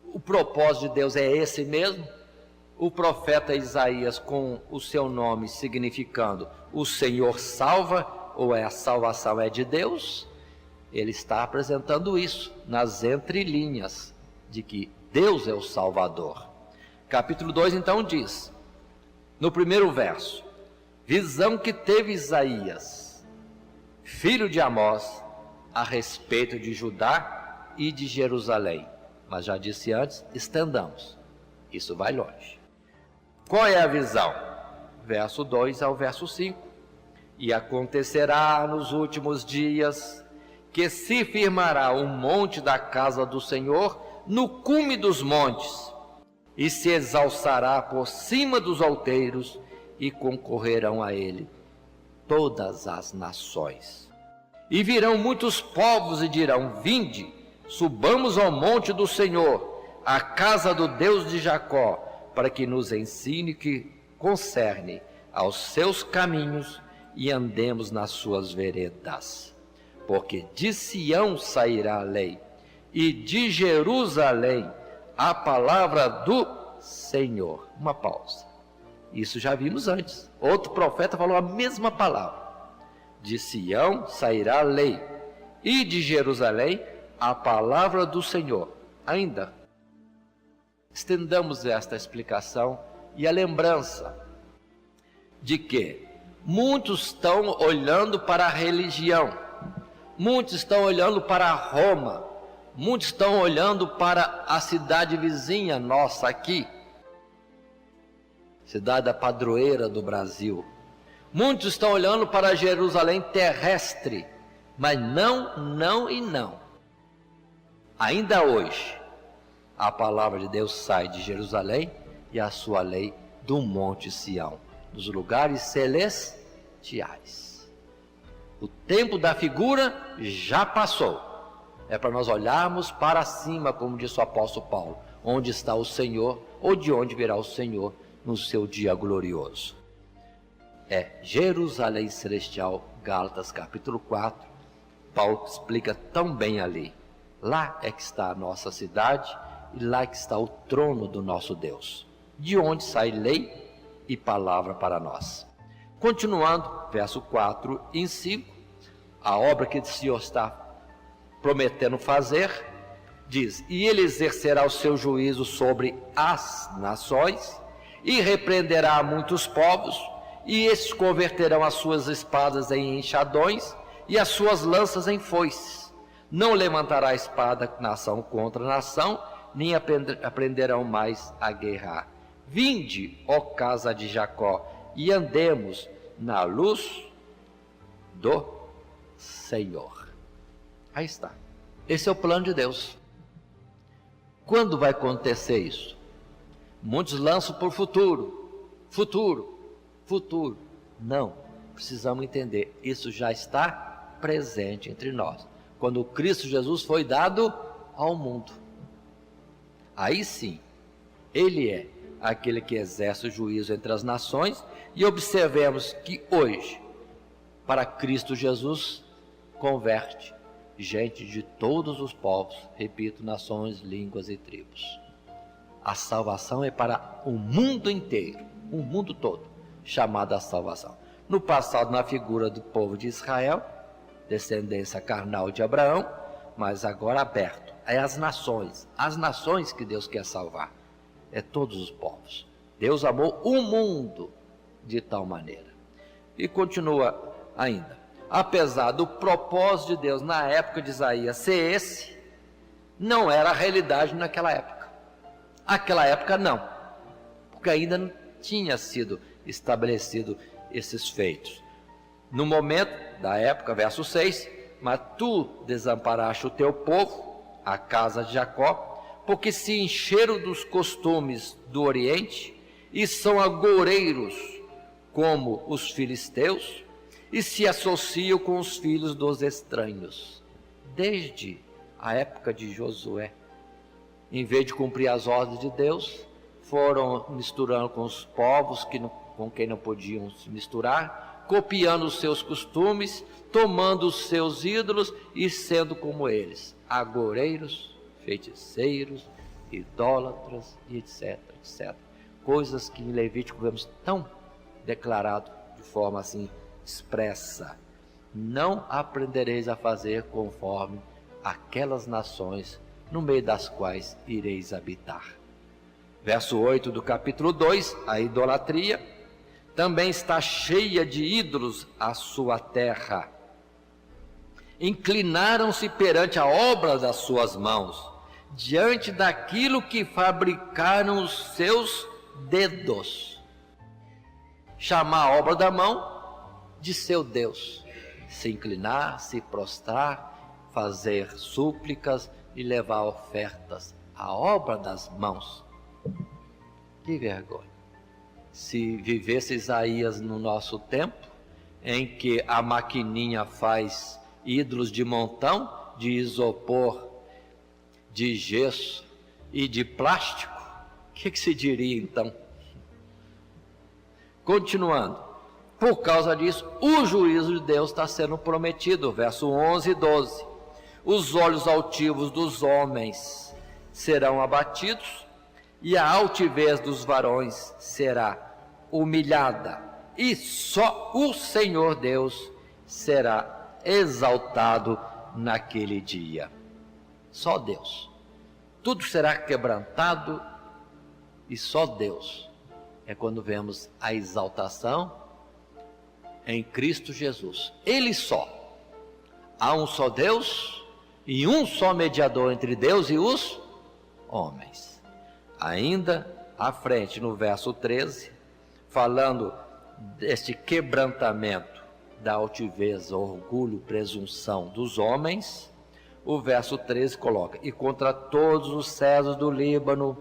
O propósito de Deus é esse mesmo. O profeta Isaías, com o seu nome significando o Senhor salva, ou a salvação é de Deus, ele está apresentando isso nas entrelinhas de que Deus é o Salvador. Capítulo 2 então diz, no primeiro verso: visão que teve Isaías, filho de Amós, a respeito de Judá e de Jerusalém. Mas já disse antes, estendamos, isso vai longe. Qual é a visão? Verso 2 ao verso 5. E acontecerá nos últimos dias que se firmará o monte da casa do Senhor no cume dos montes, e se exalçará por cima dos outeiros, e concorrerão a ele todas as nações. E virão muitos povos e dirão: vinde, subamos ao monte do Senhor, à casa do Deus de Jacó, para que nos ensine que concerne aos seus caminhos e andemos nas suas veredas. Porque de Sião sairá a lei, e de Jerusalém a palavra do Senhor. Uma pausa. Isso já vimos antes. Outro profeta falou a mesma palavra. De Sião sairá a lei, e de Jerusalém a palavra do Senhor. Ainda estendamos esta explicação e a lembrança de que muitos estão olhando para a religião, muitos estão olhando para Roma, muitos estão olhando para a cidade vizinha nossa aqui, cidade da padroeira do Brasil. Muitos estão olhando para Jerusalém terrestre, mas não e não. Ainda hoje, a palavra de Deus sai de Jerusalém e a sua lei do Monte Sião, dos lugares celestiais. O tempo da figura já passou. É para nós olharmos para cima, como disse o apóstolo Paulo, onde está o Senhor, ou de onde virá o Senhor no seu dia glorioso. É Jerusalém celestial, Gálatas capítulo 4, Paulo explica tão bem ali. Lá é que está a nossa cidade, e lá é que está o trono do nosso Deus, de onde sai lei e palavra para nós. Continuando, verso 4 e 5, a obra que o Senhor está prometendo fazer, diz: e ele exercerá o seu juízo sobre as nações, e repreenderá muitos povos, e estes converterão as suas espadas em enxadões, e as suas lanças em foices. Não levantará a espada nação contra nação, nem aprenderão mais a guerrear. Vinde, ó casa de Jacó, e andemos na luz do Senhor. Aí está. Esse é o plano de Deus. Quando vai acontecer isso? Muitos lançam por futuro. Não, precisamos entender, isso já está presente entre nós. quando Cristo Jesus foi dado ao mundo. Aí sim, ele é aquele que exerce o juízo entre as nações, e observemos que hoje, para Cristo Jesus, converte gente de todos os povos, repito, nações, línguas e tribos. A salvação é para o mundo inteiro, o mundo todo, chamada a salvação. No passado, na figura do povo de Israel, descendência carnal de Abraão, mas agora aberto. É as nações que Deus quer salvar. É todos os povos. Deus amou o mundo de tal maneira. E continua ainda. Apesar do propósito de Deus na época de Isaías ser esse, não era a realidade naquela época. Aquela época não, porque ainda não tinha sido estabelecido esses feitos. No momento da época, verso 6, mas tu desamparaste o teu povo, a casa de Jacó, porque se encheram dos costumes do Oriente e são agoureiros como os filisteus e se associam com os filhos dos estranhos. Desde a época de Josué, em vez de cumprir as ordens de Deus, foram misturando com os povos com quem não podiam se misturar, copiando os seus costumes, tomando os seus ídolos e sendo como eles, agoureiros, feiticeiros, idólatras, e etc, etc. Coisas que em Levítico vemos tão declarado de forma assim expressa. Não aprendereis a fazer conforme aquelas nações no meio das quais ireis habitar. Verso 8 do capítulo 2, a idolatria. Também está cheia de ídolos a sua terra. Inclinaram-se perante a obra das suas mãos, diante daquilo que fabricaram os seus dedos. Chamar a obra da mão de seu Deus. Se inclinar, se prostrar, fazer súplicas e levar ofertas. A obra das mãos. Que vergonha. Se vivesse Isaías no nosso tempo, em que a maquininha faz ídolos de montão, de isopor, de gesso e de plástico, o que se diria então? Continuando, por causa disso, o juízo de Deus está sendo prometido, verso 11 e 12. Os olhos altivos dos homens serão abatidos, e a altivez dos varões será humilhada, e só o Senhor Deus será exaltado naquele dia. Só Deus. Tudo será quebrantado e só Deus. É quando vemos a exaltação em Cristo Jesus. Ele só. Há um só Deus e um só mediador entre Deus e os homens. Ainda à frente, no verso 13, falando deste quebrantamento da altivez, orgulho, presunção dos homens, o verso 13 coloca: e contra todos os cedros do Líbano,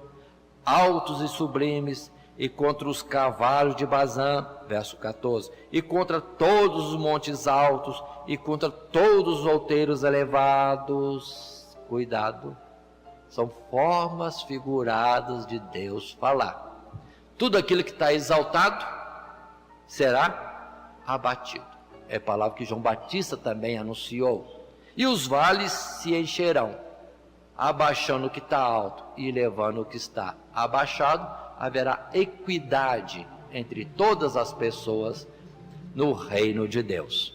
altos e sublimes, e contra os cavalos de Bazã, verso 14, e contra todos os montes altos, e contra todos os outeiros elevados. Cuidado, são formas figuradas de Deus falar. Tudo aquilo que está exaltado será abatido. É a palavra que João Batista também anunciou. E os vales se encherão, abaixando o que está alto e elevando o que está abaixado. Haverá equidade entre todas as pessoas no reino de Deus.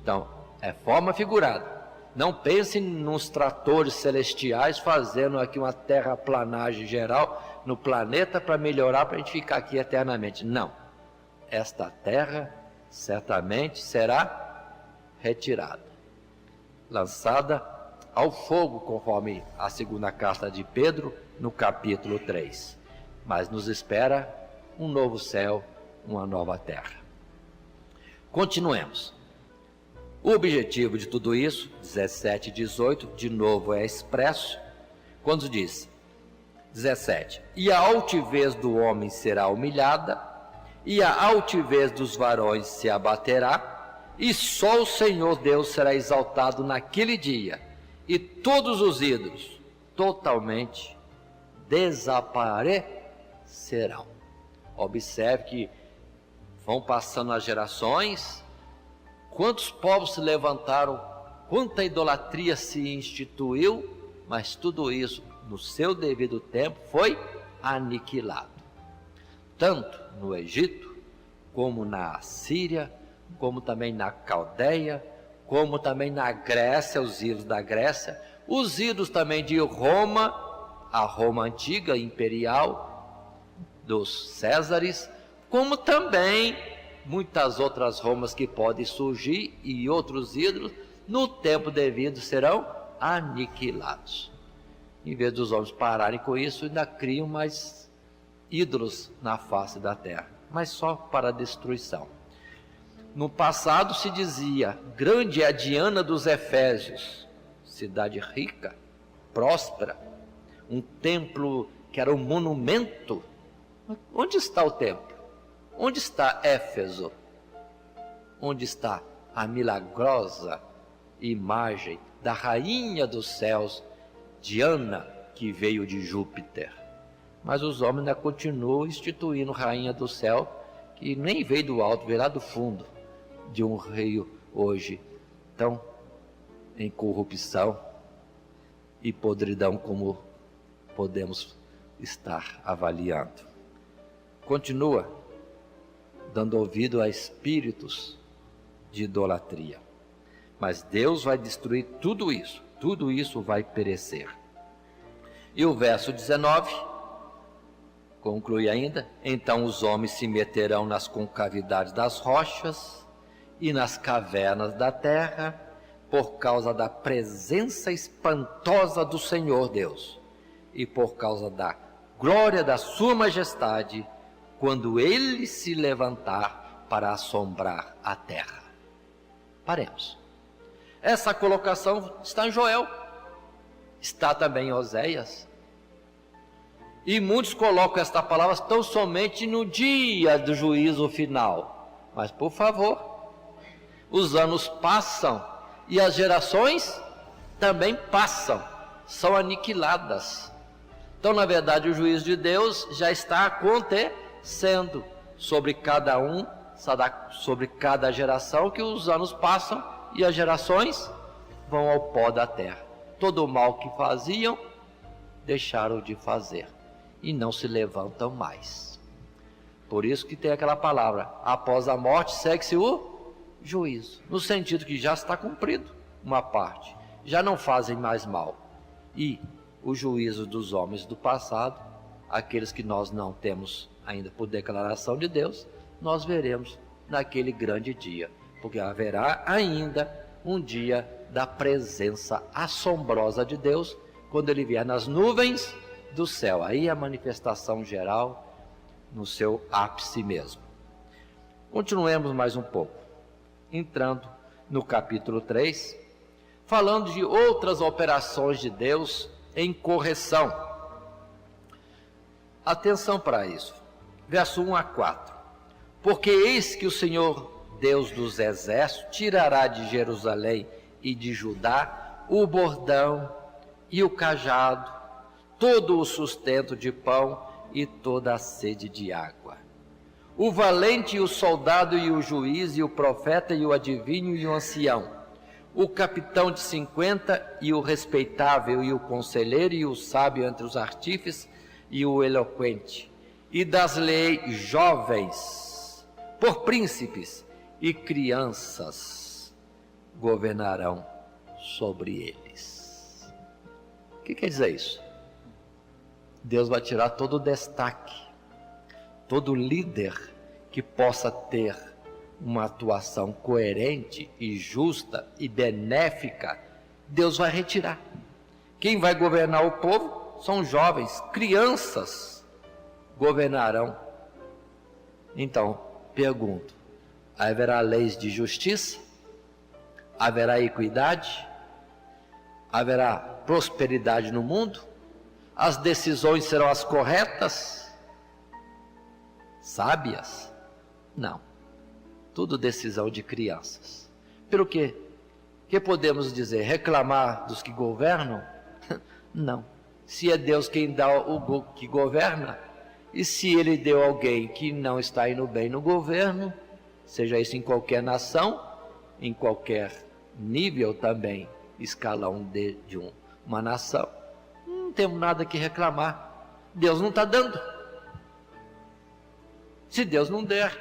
Então, é forma figurada. Não pense nos tratores celestiais fazendo aqui uma terraplanagem geral no planeta para melhorar, para a gente ficar aqui eternamente. Não. Esta terra certamente será retirada, lançada ao fogo, conforme a segunda carta de Pedro, no capítulo 3. Mas nos espera um novo céu, uma nova terra. Continuemos. O objetivo de tudo isso, 17 e 18, de novo é expresso, quando diz, 17, e a altivez do homem será humilhada, e a altivez dos varões se abaterá, e só o Senhor Deus será exaltado naquele dia, e todos os ídolos totalmente desaparecerão. Observe que vão passando as gerações, quantos povos se levantaram, quanta idolatria se instituiu, mas tudo isso, no seu devido tempo, foi aniquilado. Tanto no Egito, como na Assíria, como também na Caldeia, como também na Grécia, os ídolos da Grécia, os ídolos também de Roma, a Roma antiga, imperial, dos Césares, como também muitas outras Romas que podem surgir e outros ídolos, no tempo devido serão aniquilados. Em vez dos homens pararem com isso, ainda criam mais ídolos na face da terra, mas só para a destruição. No passado se dizia, grande é a Diana dos Efésios, cidade rica, próspera, um templo que era um monumento. Onde está o templo? Onde está Éfeso? Onde está a milagrosa imagem da rainha dos céus, Diana, que veio de Júpiter? Mas os homens ainda continuam instituindo rainha do céu, que nem veio do alto, veio lá do fundo de um rio hoje tão em corrupção e podridão como podemos estar avaliando. Continua dando ouvido a espíritos de idolatria. Mas Deus vai destruir tudo isso vai perecer. E o verso 19 conclui ainda: então os homens se meterão nas concavidades das rochas e nas cavernas da terra, por causa da presença espantosa do Senhor Deus, e por causa da glória da sua majestade, quando ele se levantar para assombrar a terra. Paremos. Essa colocação está em Joel, está também em Oséias, e muitos colocam esta palavra tão somente no dia do juízo final. Mas por favor, os anos passam e as gerações também passam, são aniquiladas. Então, na verdade, o juízo de Deus já está acontecendo sobre cada um, sobre cada geração, que os anos passam e as gerações vão ao pó da terra. Todo o mal que faziam, deixaram de fazer e não se levantam mais. Por isso que tem aquela palavra, após a morte segue-se o juízo, no sentido que já está cumprido uma parte, já não fazem mais mal. E o juízo dos homens do passado, aqueles que nós não temos ainda por declaração de Deus, nós veremos naquele grande dia, porque haverá ainda um dia da presença assombrosa de Deus, quando ele vier nas nuvens do céu. Aí a manifestação geral no seu ápice mesmo. Continuemos mais um pouco, entrando no capítulo 3, falando de outras operações de Deus em correção. Atenção para isso. Verso 1 a 4. Porque eis que o Senhor Deus dos exércitos tirará de Jerusalém e de Judá o bordão e o cajado, todo o sustento de pão e toda a sede de água. O valente e o soldado e o juiz e o profeta e o adivinho e o ancião, o capitão de 50 e o respeitável e o conselheiro e o sábio entre os artífices e o eloquente, e das leis jovens, por príncipes e crianças, governarão sobre eles. O que quer dizer isso? Deus vai tirar todo o destaque, todo líder que possa ter uma atuação coerente e justa e benéfica, Deus vai retirar. Quem vai governar o povo são jovens, crianças governarão. Então, pergunto, haverá leis de justiça? Haverá equidade? Haverá prosperidade no mundo? As decisões serão as corretas? Sábias? Não. Tudo decisão de crianças. Pelo quê? Que podemos dizer? Reclamar dos que governam? Não. Se é Deus quem dá o que governa, e se Ele deu alguém que não está indo bem no governo, seja isso em qualquer nação, em qualquer nível também, escalão de uma nação, não temos nada que reclamar. Deus não está dando. Se Deus não der,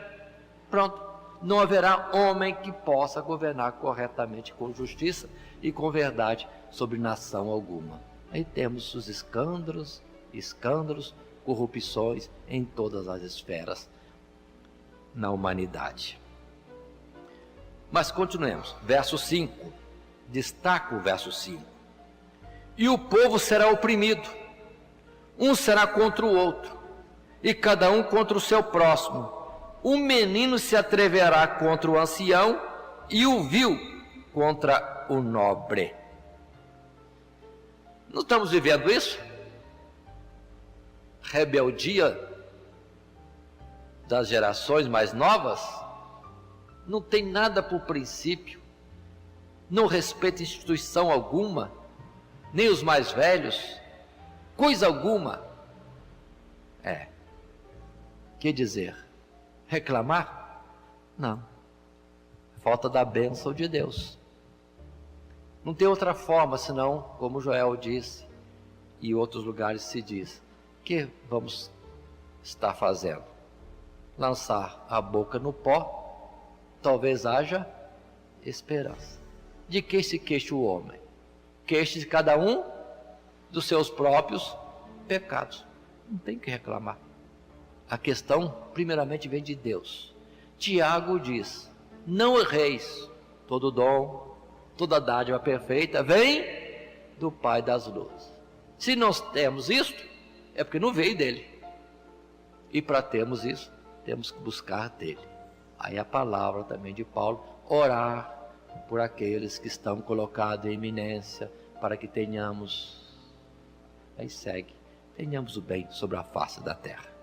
pronto, não haverá homem que possa governar corretamente com justiça e com verdade sobre nação alguma. Aí temos os escândalos, corrupções em todas as esferas na humanidade. Mas continuemos, verso 5, destaca o verso 5. E o povo será oprimido, um será contra o outro, e cada um contra o seu próximo. O menino se atreverá contra o ancião, e o vil contra o nobre. Não estamos vivendo isso? Rebeldia das gerações mais novas? Não tem nada por princípio, não respeita instituição alguma, nem os mais velhos, coisa alguma. Que dizer? Reclamar? Não. Falta da bênção de Deus. Não tem outra forma senão, como Joel disse, e outros lugares se diz, que vamos estar fazendo? Lançar a boca no pó, talvez haja esperança. De que se queixa o homem? Queixe cada um dos seus próprios pecados. Não tem que reclamar. A questão, primeiramente, vem de Deus. Tiago diz, não erreis, todo dom, toda dádiva perfeita, vem do Pai das luzes. Se nós temos isto, é porque não veio dele. E para termos isso, temos que buscar dele. Aí a palavra também de Paulo, orar por aqueles que estão colocados em eminência, para que tenhamos, aí segue, tenhamos o bem sobre a face da terra.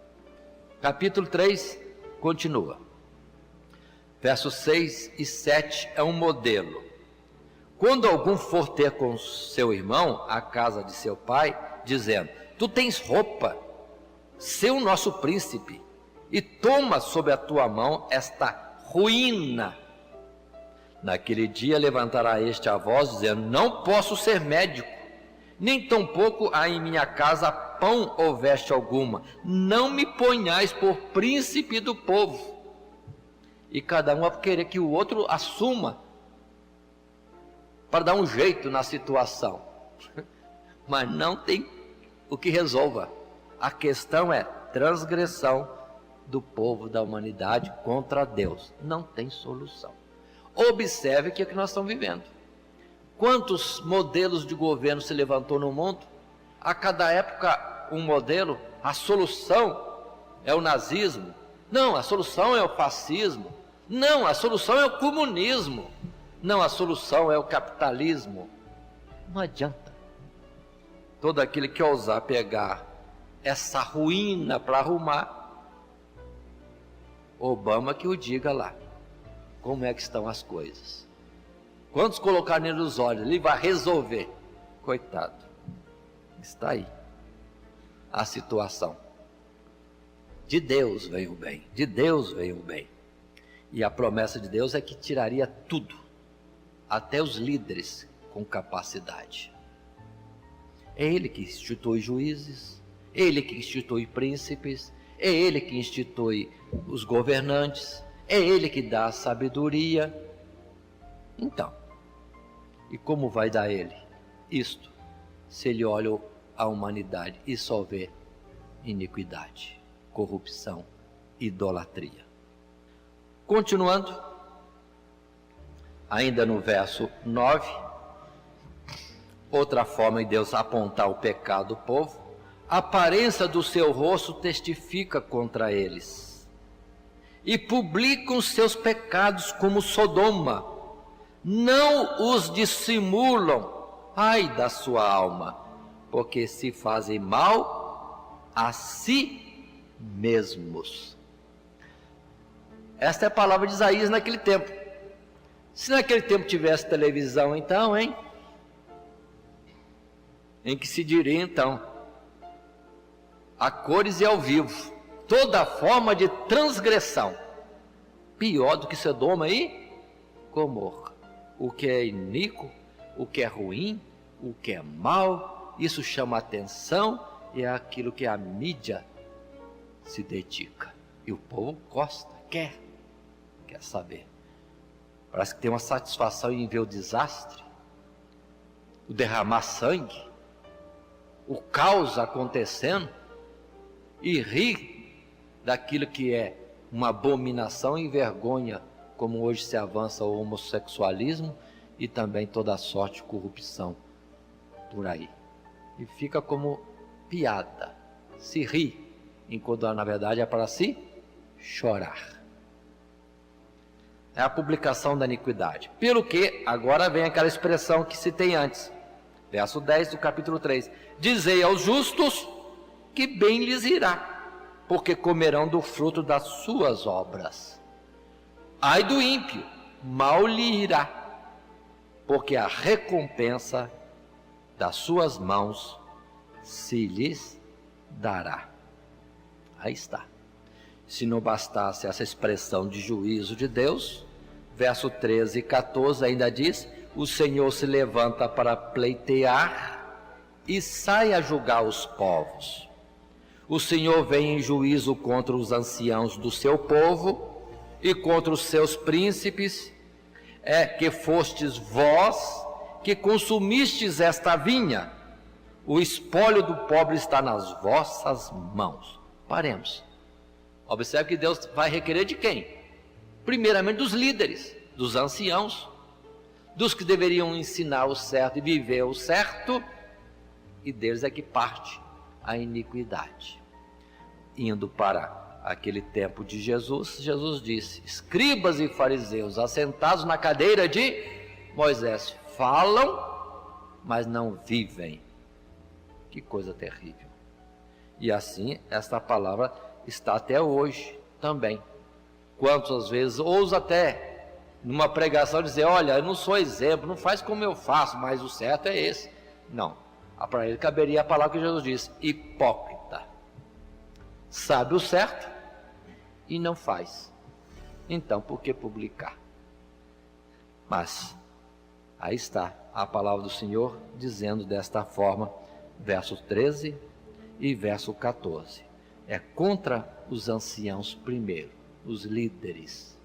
Capítulo 3 continua. Versos 6 e 7 é um modelo. Quando algum for ter com seu irmão a casa de seu pai, dizendo, tu tens roupa, sê o nosso príncipe, e toma sob a tua mão esta ruína. Naquele dia levantará este a voz, dizendo, não posso ser médico, nem tampouco há em minha casa pão ou veste alguma, não me ponhais por príncipe do povo. E cada um vai querer que o outro assuma, para dar um jeito na situação, mas não tem o que resolva. A questão é transgressão do povo da humanidade contra Deus, não tem solução. Observe o que é que nós estamos vivendo. Quantos modelos de governo se levantou no mundo? A cada época um modelo. A solução é o nazismo. Não, a solução é o fascismo. Não, a solução é o comunismo. Não, a solução é o capitalismo. Não adianta. Todo aquele que ousar pegar essa ruína para arrumar, Obama que o diga lá. Como é que estão as coisas? Quantos colocar nele os olhos? Ele vai resolver. Coitado. Está aí a situação. De Deus veio o bem. De Deus veio o bem. E a promessa de Deus é que tiraria tudo. Até os líderes com capacidade. É Ele que institui juízes. É Ele que institui príncipes. É Ele que institui os governantes. É Ele que dá a sabedoria. Então, e como vai dar Ele isto, se Ele olha a humanidade e só vê iniquidade, corrupção, idolatria? Continuando, ainda no verso 9, outra forma de Deus apontar o pecado do povo, a aparência do seu rosto testifica contra eles, e publicam seus pecados como Sodoma, não os dissimulam, ai da sua alma, porque se fazem mal a si mesmos. Esta é a palavra de Isaías naquele tempo. Se naquele tempo tivesse televisão, então, hein? Em que se diria, então, a cores e ao vivo, toda forma de transgressão, pior do que Sodoma e Gomorra. O que é iníquo, o que é ruim, o que é mal, isso chama atenção e é aquilo que a mídia se dedica. E o povo gosta, quer saber. Parece que tem uma satisfação em ver o desastre, o derramar sangue, o caos acontecendo, e rir daquilo que é uma abominação e vergonha, como hoje se avança o homossexualismo e também toda a sorte de corrupção por aí. E fica como piada, se ri, enquanto na verdade é para se chorar. É a publicação da iniquidade. Pelo que, agora vem aquela expressão que citei antes, verso 10 do capítulo 3. Dizei aos justos que bem lhes irá, porque comerão do fruto das suas obras. Ai do ímpio, mal lhe irá, porque a recompensa das suas mãos se lhes dará. Aí está. Se não bastasse essa expressão de juízo de Deus, verso 13 e 14 ainda diz: o Senhor se levanta para pleitear e sai a julgar os povos. O Senhor vem em juízo contra os anciãos do seu povo e contra os seus príncipes, que fostes vós que consumistes esta vinha. O espólio do pobre está nas vossas mãos. Paremos. Observe que Deus vai requerer de quem? Primeiramente dos líderes, dos anciãos, dos que deveriam ensinar o certo e viver o certo, e deles é que parte a iniquidade. Indo para aquele tempo de Jesus, Jesus disse: escribas e fariseus assentados na cadeira de Moisés, falam, mas não vivem. Que coisa terrível. E assim esta palavra está até hoje também. Quantas vezes ousa até numa pregação dizer: olha, eu não sou exemplo, não faz como eu faço, mas o certo é esse. Não, para ele caberia a palavra que Jesus disse: hipócrita, sabe o certo e não faz, então por que publicar? Mas aí está a palavra do Senhor dizendo desta forma, verso 13 e verso 14. É contra os anciãos primeiro, os líderes,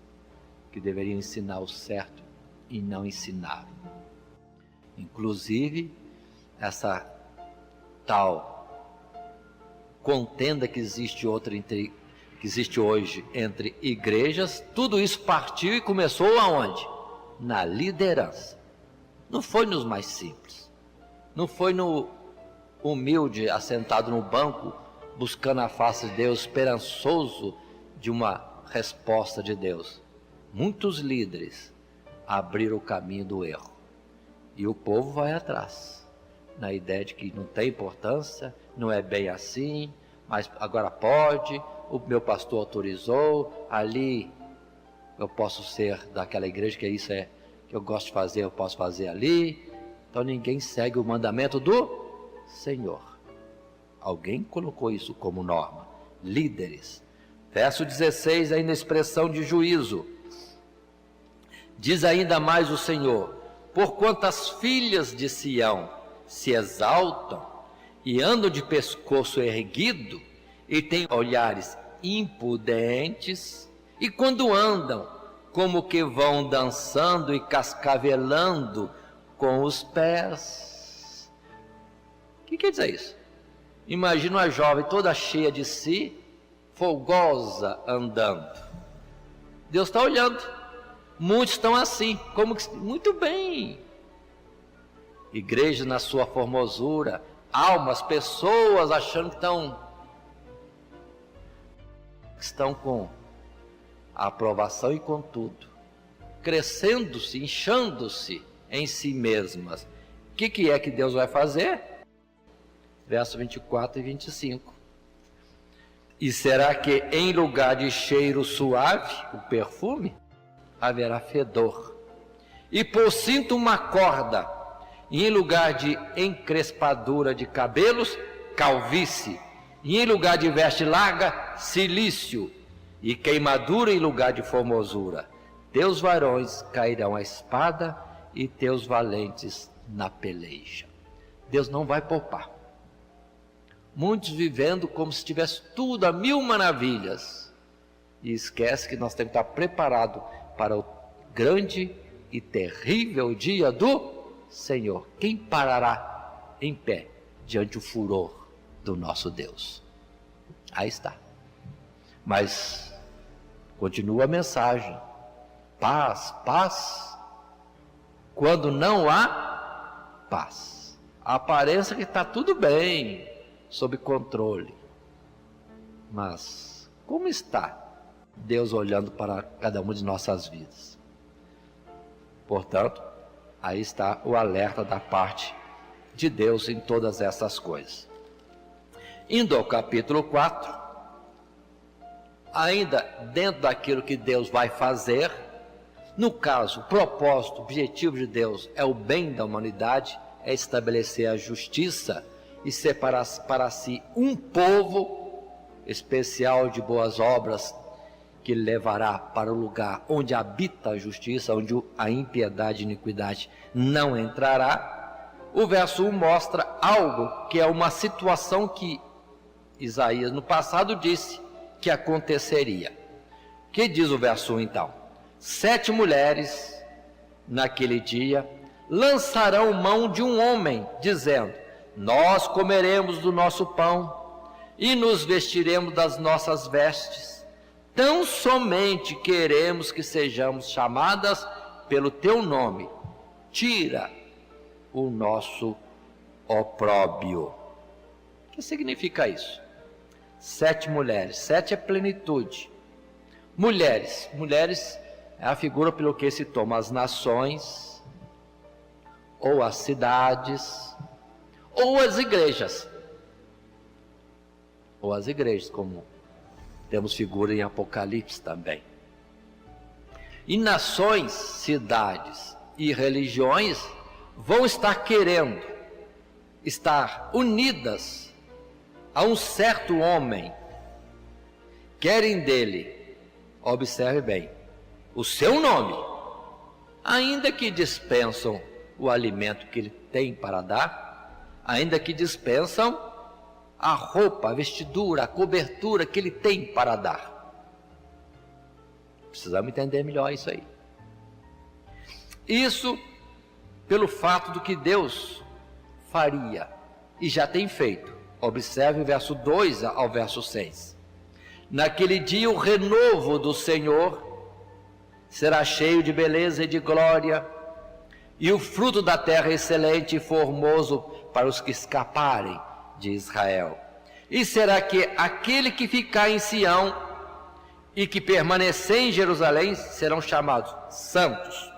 que deveriam ensinar o certo e não ensinaram. Inclusive, essa tal contenda que existe hoje entre igrejas, tudo isso partiu e começou aonde? Na liderança. Não foi nos mais simples, não foi no humilde assentado no banco, buscando a face de Deus, esperançoso de uma resposta de Deus. Muitos líderes abriram o caminho do erro, e o povo vai atrás, na ideia de que não tem importância, não é bem assim, mas agora pode, o meu pastor autorizou, ali eu posso ser daquela igreja, que isso é que eu gosto de fazer, eu posso fazer ali. Então ninguém segue o mandamento do Senhor. Alguém colocou isso como norma. Líderes. Verso 16, ainda a expressão de juízo. Diz ainda mais o Senhor: porquanto as filhas de Sião se exaltam e andam de pescoço erguido e têm olhares impudentes, e quando andam, como que vão dançando e cascavelando com os pés. O que quer dizer isso? Imagina uma jovem toda cheia de si, folgosa andando. Deus está olhando. Muitos estão assim, como que, muito bem. Igreja na sua formosura, almas, pessoas achando que estão com a aprovação e com tudo, crescendo-se, inchando-se em si mesmas. O que é que Deus vai fazer? Verso 24 e 25. E será que em lugar de cheiro suave, o perfume, haverá fedor, e por cinto uma corda, e em lugar de encrespadura de cabelos, calvície, e em lugar de veste larga, cilício, e queimadura em lugar de formosura. Teus varões cairão à espada, e teus valentes na peleja. Deus não vai poupar. Muitos vivendo como se tivesse tudo a mil maravilhas, e esquece que nós temos que estar preparados para o grande e terrível dia do Senhor. Quem parará em pé diante do furor do nosso Deus? Aí está. Mas continua a mensagem: paz, paz, quando não há paz. A aparência que está tudo bem, sob controle, mas como está Deus olhando para cada uma de nossas vidas? Portanto, aí está o alerta da parte de Deus em todas essas coisas. Indo ao capítulo 4, ainda dentro daquilo que Deus vai fazer, no caso, o propósito, o objetivo de Deus é o bem da humanidade, é estabelecer a justiça e separar para si um povo especial de boas obras, que levará para o lugar onde habita a justiça, onde a impiedade e iniquidade não entrará. O verso 1 mostra algo que é uma situação que Isaías no passado disse que aconteceria. O que diz o verso 1 então? 7 mulheres naquele dia lançarão mão de um homem, dizendo: nós comeremos do nosso pão e nos vestiremos das nossas vestes. Tão somente queremos que sejamos chamadas pelo teu nome. Tira o nosso opróbio. O que significa isso? 7 mulheres. 7 é plenitude. Mulheres é a figura pelo que se toma as nações, ou as cidades, ou as igrejas. Ou as igrejas, como temos figura em Apocalipse também. E nações, cidades e religiões vão estar querendo estar unidas a um certo homem. Querem dele, observe bem, o seu nome, ainda que dispensam o alimento que ele tem para dar, ainda que dispensam a roupa, a vestidura, a cobertura que ele tem para dar. Precisamos entender melhor isso aí. Isso pelo fato do que Deus faria e já tem feito. Observe o verso 2 ao verso 6. Naquele dia o renovo do Senhor será cheio de beleza e de glória, e o fruto da terra excelente e formoso para os que escaparem de Israel. E será que aquele que ficar em Sião e que permanecer em Jerusalém serão chamados santos.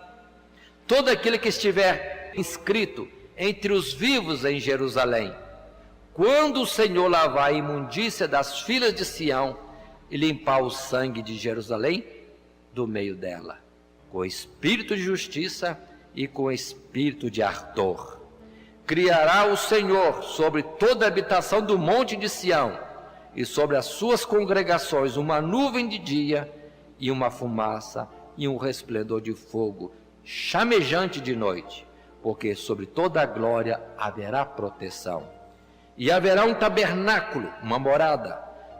Todo aquele que estiver inscrito entre os vivos em Jerusalém, quando o Senhor lavar a imundícia das filhas de Sião e limpar o sangue de Jerusalém do meio dela, com espírito de justiça e com espírito de ardor. Criará o Senhor sobre toda a habitação do monte de Sião e sobre as suas congregações uma nuvem de dia e uma fumaça e um resplendor de fogo chamejante de noite, porque sobre toda a glória haverá proteção. E haverá um tabernáculo, uma morada,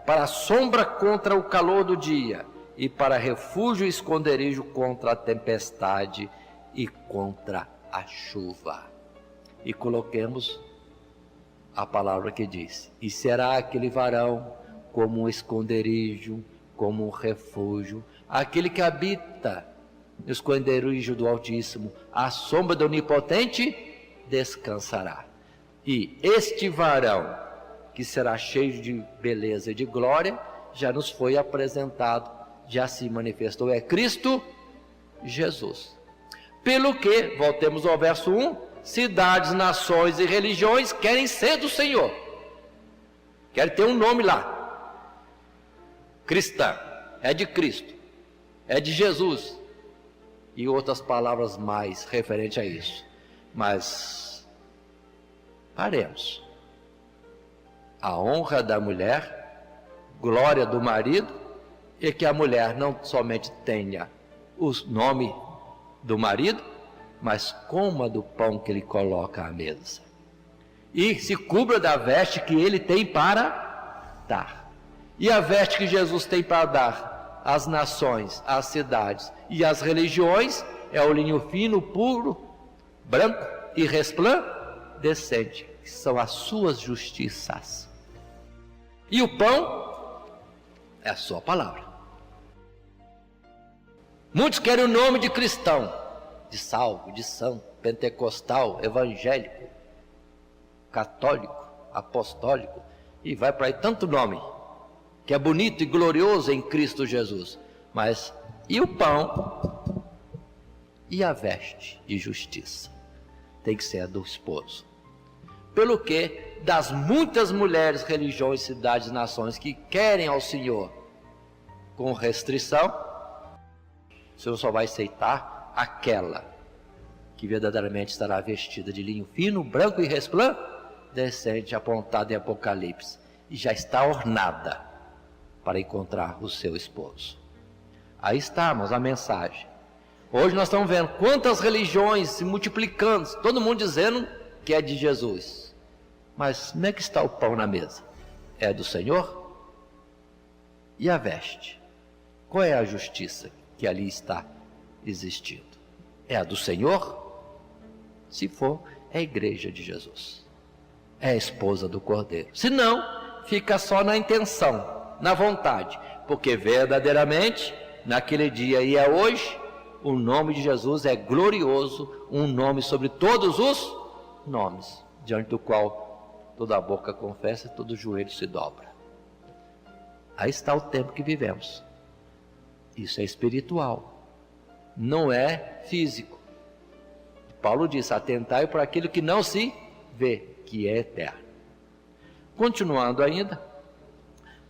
para sombra contra o calor do dia e para refúgio e esconderijo contra a tempestade e contra a chuva. E coloquemos a palavra que diz: e será aquele varão como um esconderijo, como um refúgio, aquele que habita no esconderijo do Altíssimo, à sombra do Onipotente descansará. E este varão, que será cheio de beleza e de glória, já nos foi apresentado, já se manifestou, é Cristo Jesus. Pelo que, voltemos ao verso 1, cidades, nações e religiões querem ser do Senhor, querem ter um nome lá, cristã, é de Cristo, é de Jesus, e outras palavras mais referentes a isso. Mas paremos. A honra da mulher, glória do marido, e que a mulher não somente tenha o nome do marido, mas coma do pão que ele coloca à mesa. E se cubra da veste que ele tem para dar. E a veste que Jesus tem para dar às nações, às cidades e às religiões é o linho fino, puro, branco e resplandecente, que são as suas justiças. E o pão é a sua palavra. Muitos querem o nome de cristão, de salvo, de santo, pentecostal, evangélico, católico, apostólico, e vai para aí tanto nome, que é bonito e glorioso em Cristo Jesus. Mas e o pão e a veste de justiça? Tem que ser a do esposo. Pelo que, das muitas mulheres, religiões, cidades e nações que querem ao Senhor com restrição, o Senhor só vai aceitar aquela que verdadeiramente estará vestida de linho fino, branco e resplandecente, apontada em Apocalipse, e já está ornada para encontrar o seu esposo. Aí está, irmãos, a mensagem. Hoje nós estamos vendo quantas religiões se multiplicando, todo mundo dizendo que é de Jesus. Mas como é que está o pão na mesa? É do Senhor? E a veste? Qual é a justiça que ali está existindo? É a do Senhor? Se for, é a igreja de Jesus, é a esposa do Cordeiro. Se não, fica só na intenção, na vontade, porque verdadeiramente, naquele dia e é hoje, o nome de Jesus é glorioso, um nome sobre todos os nomes, diante do qual toda a boca confessa e todo joelho se dobra. Aí está o tempo que vivemos. Isso é espiritual, não é físico. Paulo diz: atentai por aquilo que não se vê, que é eterno. Continuando ainda,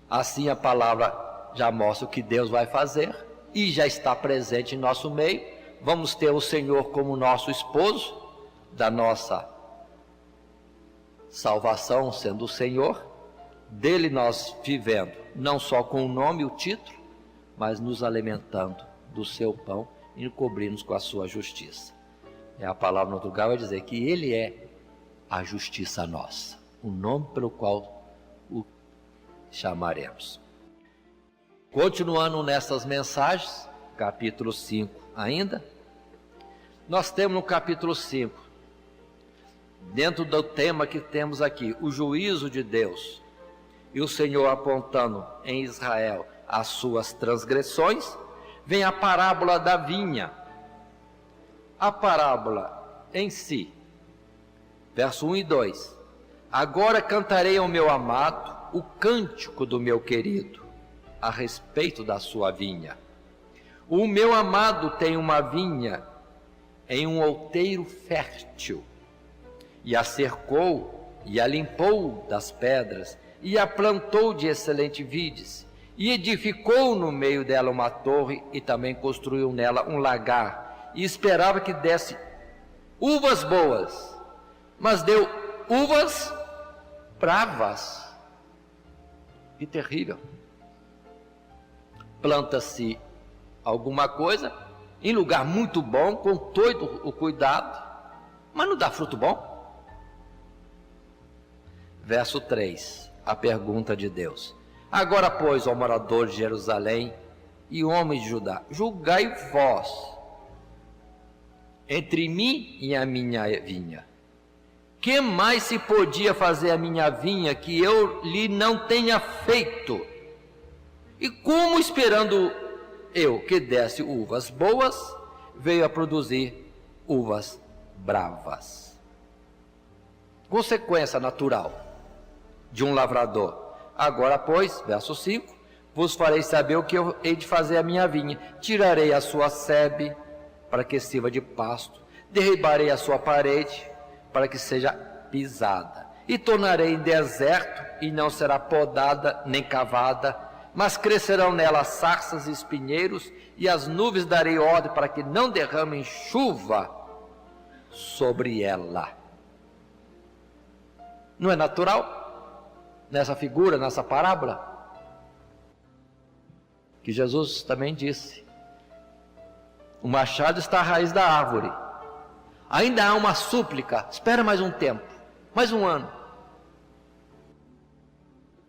assim a palavra já mostra o que Deus vai fazer e já está presente em nosso meio. Vamos ter o Senhor como nosso esposo, da nossa salvação sendo o Senhor, dele nós vivendo, não só com o nome e o título, mas nos alimentando do seu pão e cobrir-nos com a sua justiça. A palavra no outro lugar vai dizer que ele é a justiça nossa, o nome pelo qual o chamaremos. Continuando nessas mensagens, capítulo 5 ainda, nós temos no capítulo 5, dentro do tema que temos aqui, o juízo de Deus, e o Senhor apontando em Israel as suas transgressões, vem a parábola da vinha. A parábola em si, verso 1 e 2: agora cantarei ao meu amado o cântico do meu querido, a respeito da sua vinha. O meu amado tem uma vinha em um outeiro fértil, e a cercou, e a limpou das pedras, e a plantou de excelente vides, e edificou no meio dela uma torre, e também construiu nela um lagar, e esperava que desse uvas boas, mas deu uvas bravas. Que terrível! Planta-se alguma coisa em lugar muito bom, com todo o cuidado, mas não dá fruto bom. Verso 3, a pergunta de Deus: agora, pois, ó moradores de Jerusalém e homens de Judá, julgai vós entre mim e a minha vinha. Que mais se podia fazer a minha vinha que eu lhe não tenha feito? E como, esperando eu que desse uvas boas, veio a produzir uvas bravas? Consequência natural de um lavrador. Agora, pois, verso 5, vos farei saber o que eu hei de fazer a minha vinha. Tirarei a sua sebe, para que sirva de pasto, derribarei a sua parede, para que seja pisada, e tornarei em deserto, e não será podada nem cavada, mas crescerão nela sarças e espinheiros, e as nuvens darei ordem para que não derramem chuva sobre ela. Não é natural? Nessa figura, nessa parábola, que Jesus também disse: o machado está à raiz da árvore. Ainda há uma súplica: espera mais um tempo, mais um ano.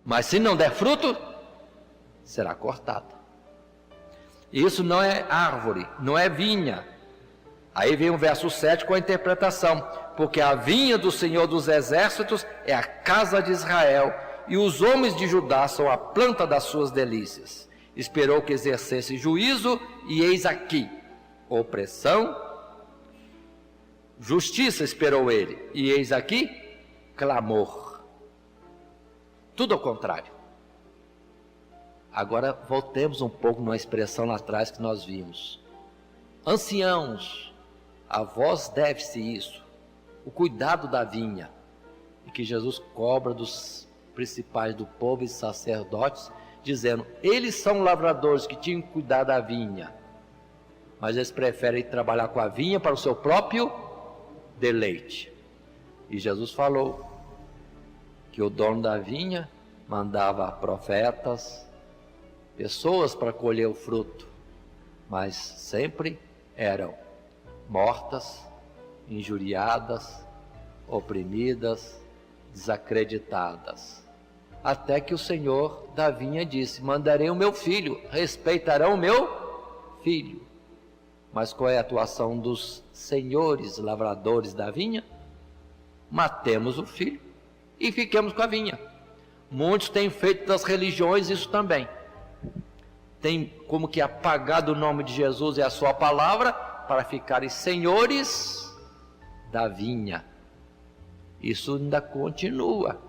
Mas se não der fruto, será cortada. Isso não é árvore, não é vinha. Aí vem o verso 7 com a interpretação: porque a vinha do Senhor dos Exércitos é a casa de Israel, e os homens de Judá são a planta das suas delícias. Esperou que exercesse juízo, e eis aqui opressão. Justiça esperou ele, e eis aqui clamor. Tudo ao contrário. Agora voltemos um pouco numa expressão lá atrás que nós vimos: anciãos, a vós deve-se isso, o cuidado da vinha, e que Jesus cobra dos principais do povo e sacerdotes, dizendo: eles são lavradores que tinham que cuidar da vinha, mas eles preferem trabalhar com a vinha para o seu próprio deleite. E Jesus falou que o dono da vinha mandava profetas, pessoas para colher o fruto, mas sempre eram mortas, injuriadas, oprimidas, desacreditadas. Até que o Senhor da vinha disse: mandarei o meu filho, respeitarão o meu filho. Mas qual é a atuação dos senhores lavradores da vinha? Matemos o filho e fiquemos com a vinha. Muitos têm feito das religiões isso também. Tem como que apagado o nome de Jesus e a sua palavra para ficarem senhores da vinha. Isso ainda continua.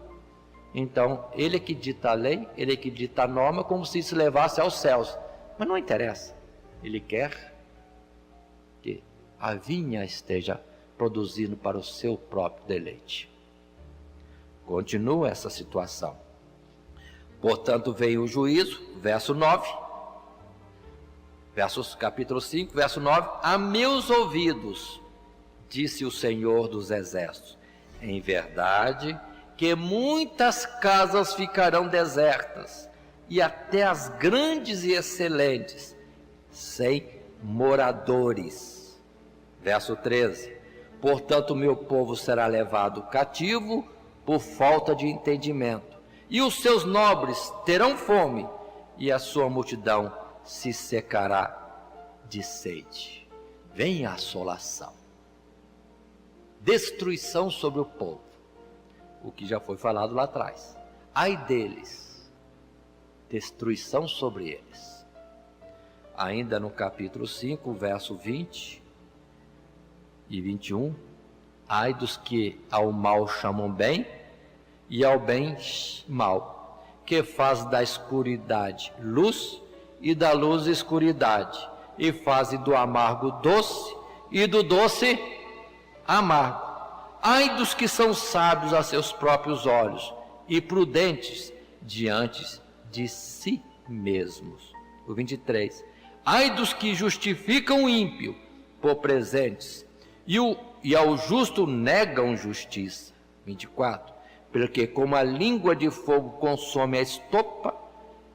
Então, ele é que dita a lei, ele é que dita a norma, como se se levasse aos céus. Mas não interessa. Ele quer que a vinha esteja produzindo para o seu próprio deleite. Continua essa situação. Portanto, veio o juízo, verso 9, capítulo 5, verso 9: a meus ouvidos, disse o Senhor dos Exércitos, em verdade que muitas casas ficarão desertas, e até as grandes e excelentes, sem moradores. Verso 13: portanto, meu povo será levado cativo por falta de entendimento, e os seus nobres terão fome, e a sua multidão se secará de sede. Vem a assolação, destruição sobre o povo, o que já foi falado lá atrás. Ai deles, destruição sobre eles. Ainda no capítulo 5, verso 20 e 21, ai dos que ao mal chamam bem, e ao bem mal, que faz da escuridade luz, e da luz escuridade, e fazem do amargo doce, e do doce amargo. Ai dos que são sábios a seus próprios olhos, e prudentes diante de si mesmos. O 23, ai dos que justificam o ímpio por presentes, e ao justo negam justiça. 24, porque como a língua de fogo consome a estopa,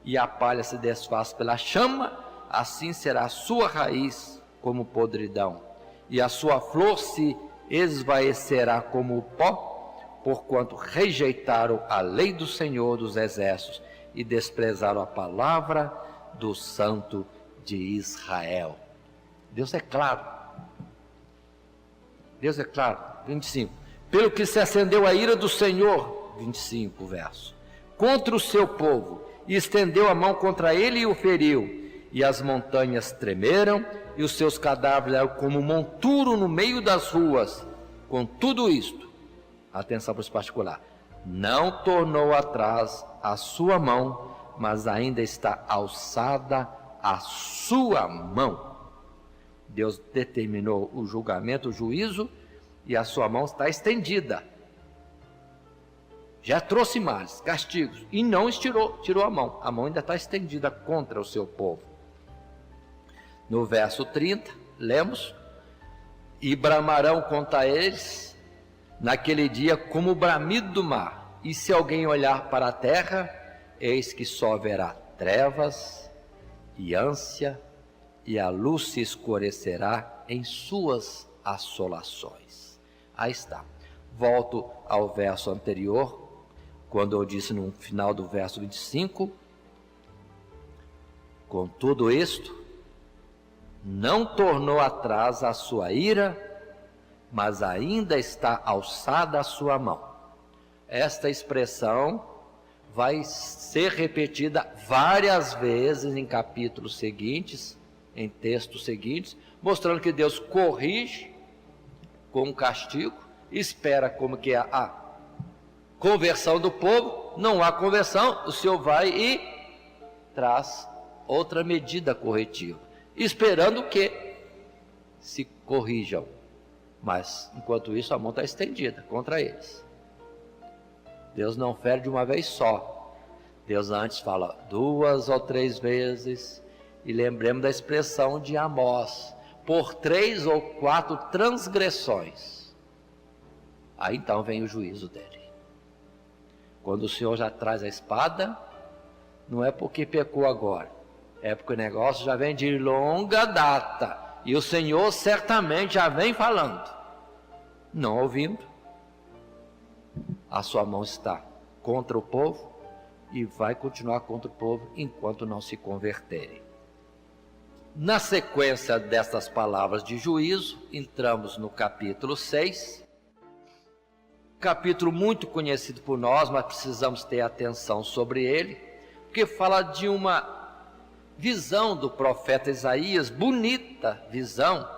e a palha se desfaz pela chama, assim será a sua raiz como podridão, e a sua flor se esvaecerá como o pó, porquanto rejeitaram a lei do Senhor dos Exércitos, e desprezaram a palavra do Santo de Israel. Deus é claro. Deus é claro. 25. Pelo que se acendeu a ira do Senhor, 25 verso, contra o seu povo, e estendeu a mão contra ele e o feriu, e as montanhas tremeram, e os seus cadáveres eram como monturo no meio das ruas. Com tudo isto, atenção para esse particular, não tornou atrás a sua mão, mas ainda está alçada a sua mão. Deus determinou o julgamento, o juízo, e a sua mão está estendida. já trouxe males, castigos, e não tirou a mão ainda está estendida contra o seu povo. No verso 30, lemos: e bramarão contra eles naquele dia como o bramido do mar, e se alguém olhar para a terra, eis que só haverá trevas e ânsia, e a luz se escurecerá em suas assolações. Aí está. Volto ao verso anterior, quando eu disse no final do verso 25: com tudo isto, não tornou atrás a sua ira, mas ainda está alçada a sua mão. Esta expressão vai ser repetida várias vezes em capítulos seguintes, em textos seguintes, mostrando que Deus corrige com castigo, espera como que a conversão do povo, não há conversão, o Senhor vai e traz outra medida corretiva, esperando que se corrijam, mas enquanto isso a mão está estendida contra eles. Deus não fere de uma vez só, Deus antes fala 2 ou 3 vezes, e lembremos da expressão de Amós: por 3 ou 4 transgressões, aí então vem o juízo dele. Quando o Senhor já traz a espada, não é porque pecou agora, é porque o negócio já vem de longa data, e o Senhor certamente já vem falando, não ouvindo. A sua mão está contra o povo e vai continuar contra o povo enquanto não se converterem. Na sequência destas palavras de juízo, entramos no capítulo 6, capítulo muito conhecido por nós, mas precisamos ter atenção sobre ele, porque fala de uma visão do profeta Isaías, bonita visão,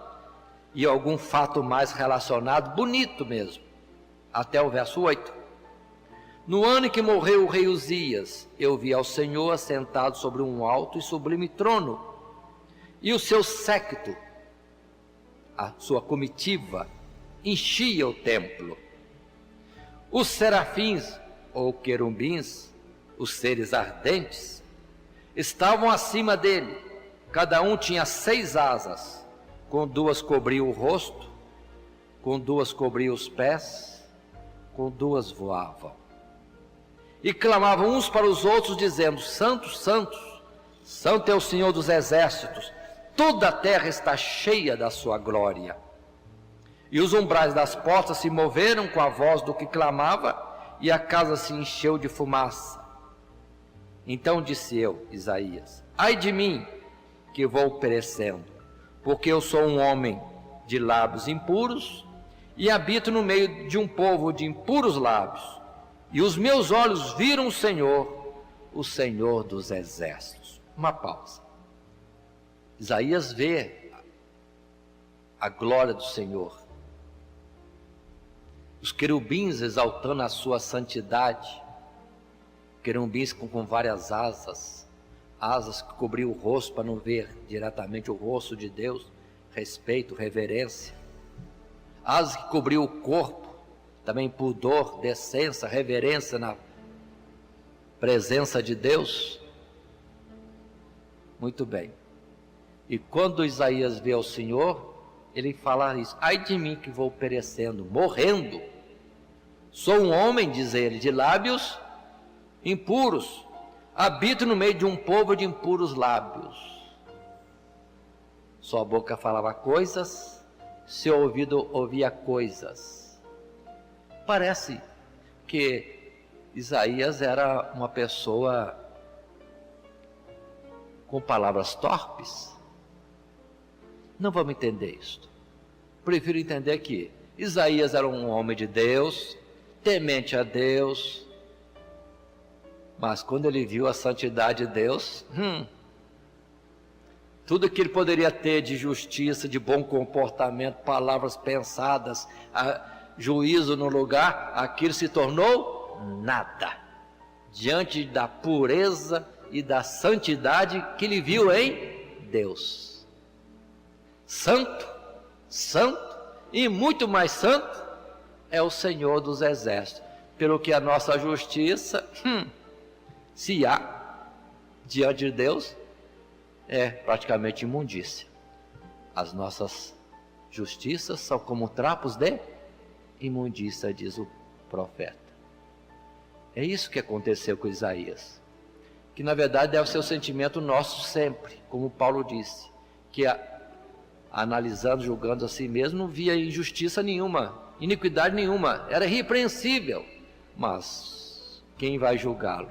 e algum fato mais relacionado, bonito mesmo, até o verso 8. No ano em que morreu o rei Uzias, eu vi ao Senhor assentado sobre um alto e sublime trono, e o seu séquito, a sua comitiva, enchia o templo. Os serafins, ou querubins, os seres ardentes, estavam acima dele. Cada um tinha 6 asas, com 2 cobria o rosto, com 2 cobria os pés, com 2 voavam. E clamavam uns para os outros, dizendo: Santo, Santo, Santo é o Senhor dos exércitos, toda a terra está cheia da sua glória. E os umbrais das portas se moveram com a voz do que clamava, e a casa se encheu de fumaça. Então disse eu, Isaías: ai de mim, que vou perecendo, porque eu sou um homem de lábios impuros, e habito no meio de um povo de impuros lábios, e os meus olhos viram o Senhor dos exércitos. Uma pausa. Isaías vê a glória do Senhor, os querubins exaltando a sua santidade, querubins com várias asas que cobriam o rosto para não ver diretamente o rosto de Deus, respeito, reverência, asas que cobriam o corpo, também pudor, decência, reverência na presença de Deus. Muito bem. E quando Isaías vê o Senhor, ele fala isso: ai de mim que vou perecendo, morrendo. Sou um homem, diz ele, de lábios impuros, habito no meio de um povo de impuros lábios. Sua boca falava coisas, seu ouvido ouvia coisas. Parece que Isaías era uma pessoa com palavras torpes. Não vamos entender isto. Prefiro entender que Isaías era um homem de Deus, temente a Deus, mas quando ele viu a santidade de Deus, tudo que ele poderia ter de justiça, de bom comportamento, palavras pensadas, juízo no lugar, aquilo se tornou nada, diante da pureza e da santidade que ele viu em Deus. Santo, santo e muito mais santo é o Senhor dos exércitos. pelo que a nossa justiça, se há diante de Deus, é praticamente imundícia. As nossas justiças são como trapos de imundícia, diz o profeta. É isso que aconteceu com Isaías, que na verdade deve ser o sentimento nosso sempre, como Paulo disse, que analisando, julgando a si mesmo, não via injustiça nenhuma, iniquidade nenhuma, era irrepreensível. Mas quem vai julgá-lo?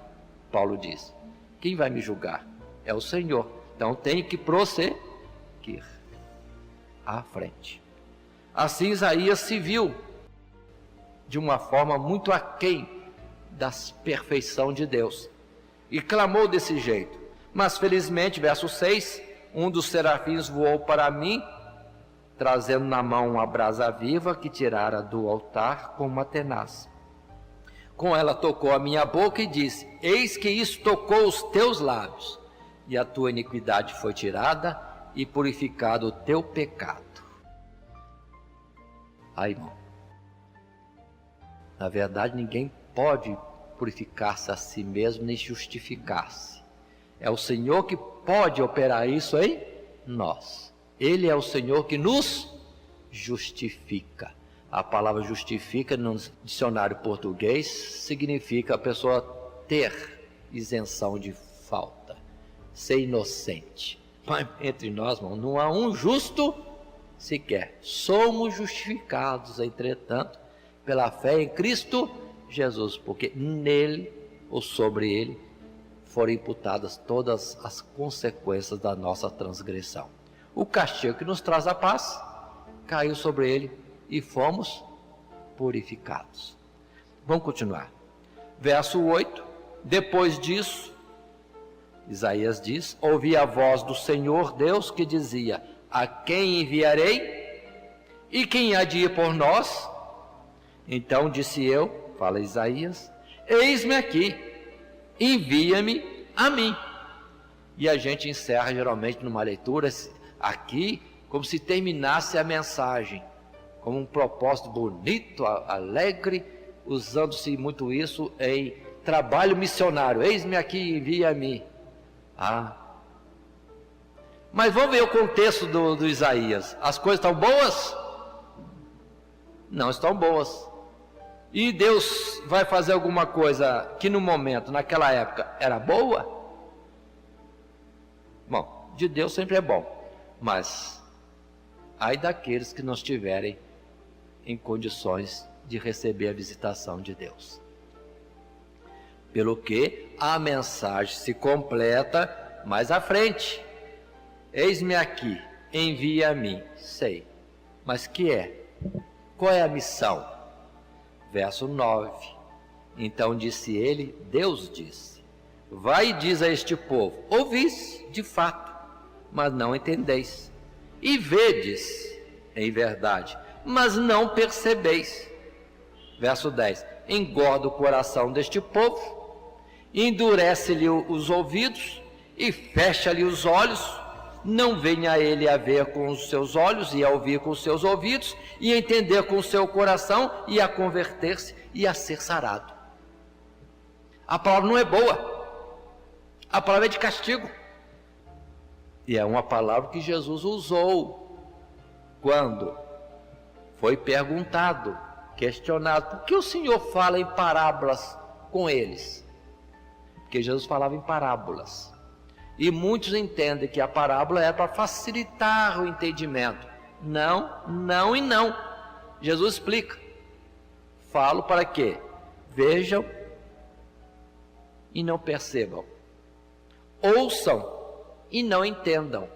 Paulo diz, quem vai me julgar? É o Senhor. Então tenho que prosseguir à frente. Assim Isaías se viu de uma forma muito aquém da perfeição de Deus e clamou desse jeito. Mas felizmente, verso 6, um dos serafins voou para mim, trazendo na mão uma brasa viva que tirara do altar com uma tenaz. Com ela tocou a minha boca e disse: eis que isso tocou os teus lábios, e a tua iniquidade foi tirada e purificado o teu pecado. Aí, irmão, na verdade ninguém pode purificar-se a si mesmo nem justificar-se. É o Senhor que pode operar isso em nós. Ele é o Senhor que nos justifica. A palavra justifica no dicionário português significa a pessoa ter isenção de falta, ser inocente. Mas entre nós, irmão, não há um justo sequer. Somos justificados, entretanto, pela fé em Cristo Jesus, porque nele ou sobre ele foram imputadas todas as consequências da nossa transgressão. O castigo que nos traz a paz caiu sobre ele e fomos purificados. Vamos continuar. Verso 8. Depois disso, Isaías diz: ouvi a voz do Senhor Deus que dizia: a quem enviarei? E quem há de ir por nós? Então disse eu, fala Isaías: eis-me aqui, envia-me a mim. E a gente encerra geralmente numa leitura aqui, como se terminasse a mensagem, como um propósito bonito, alegre, usando-se muito isso em trabalho missionário. Eis-me aqui, envia-me. Mas vamos ver o contexto do Isaías. As coisas estão boas? Não estão boas. E Deus vai fazer alguma coisa que no momento, naquela época, era boa? Bom, de Deus sempre é bom, mas ai daqueles que não estiverem em condições de receber a visitação de Deus. Pelo que a mensagem se completa mais à frente. Eis-me aqui, envia a mim. Sei, mas que é? Qual é a missão? Verso 9. Então disse ele, Deus disse: vai e diz a este povo: ouvis de fato, mas não entendeis, e vedes em verdade, mas não percebeis. Verso 10. Engorda o coração deste povo, endurece-lhe os ouvidos e fecha-lhe os olhos. Não venha ele a ver com os seus olhos e a ouvir com os seus ouvidos e a entender com o seu coração e a converter-se e a ser sarado. A palavra não é boa, a palavra é de castigo. E é uma palavra que Jesus usou quando foi perguntado, questionado: por que o Senhor fala em parábolas com eles? Porque Jesus falava em parábolas. E muitos entendem que a parábola é para facilitar o entendimento. Não, não e não. Jesus explica: falo para quê? Vejam e não percebam, ouçam e não entendam,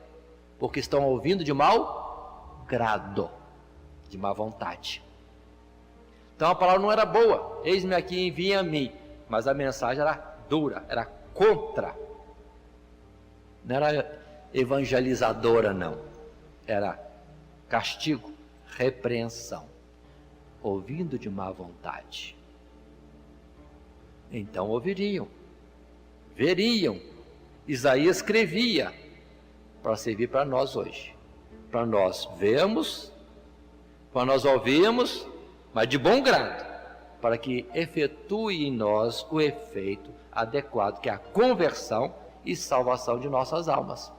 porque estão ouvindo de mau grado, de má vontade. Então a palavra não era boa, eis-me aqui, envia-me, mas a mensagem era dura, era contra. Não era evangelizadora, não. Era castigo, repreensão, ouvindo de má vontade. Então ouviriam, veriam. Isaías escrevia para servir para nós hoje, para nós vermos, para nós ouvirmos, mas de bom grado, para que efetue em nós o efeito adequado, que é a conversão e salvação de nossas almas.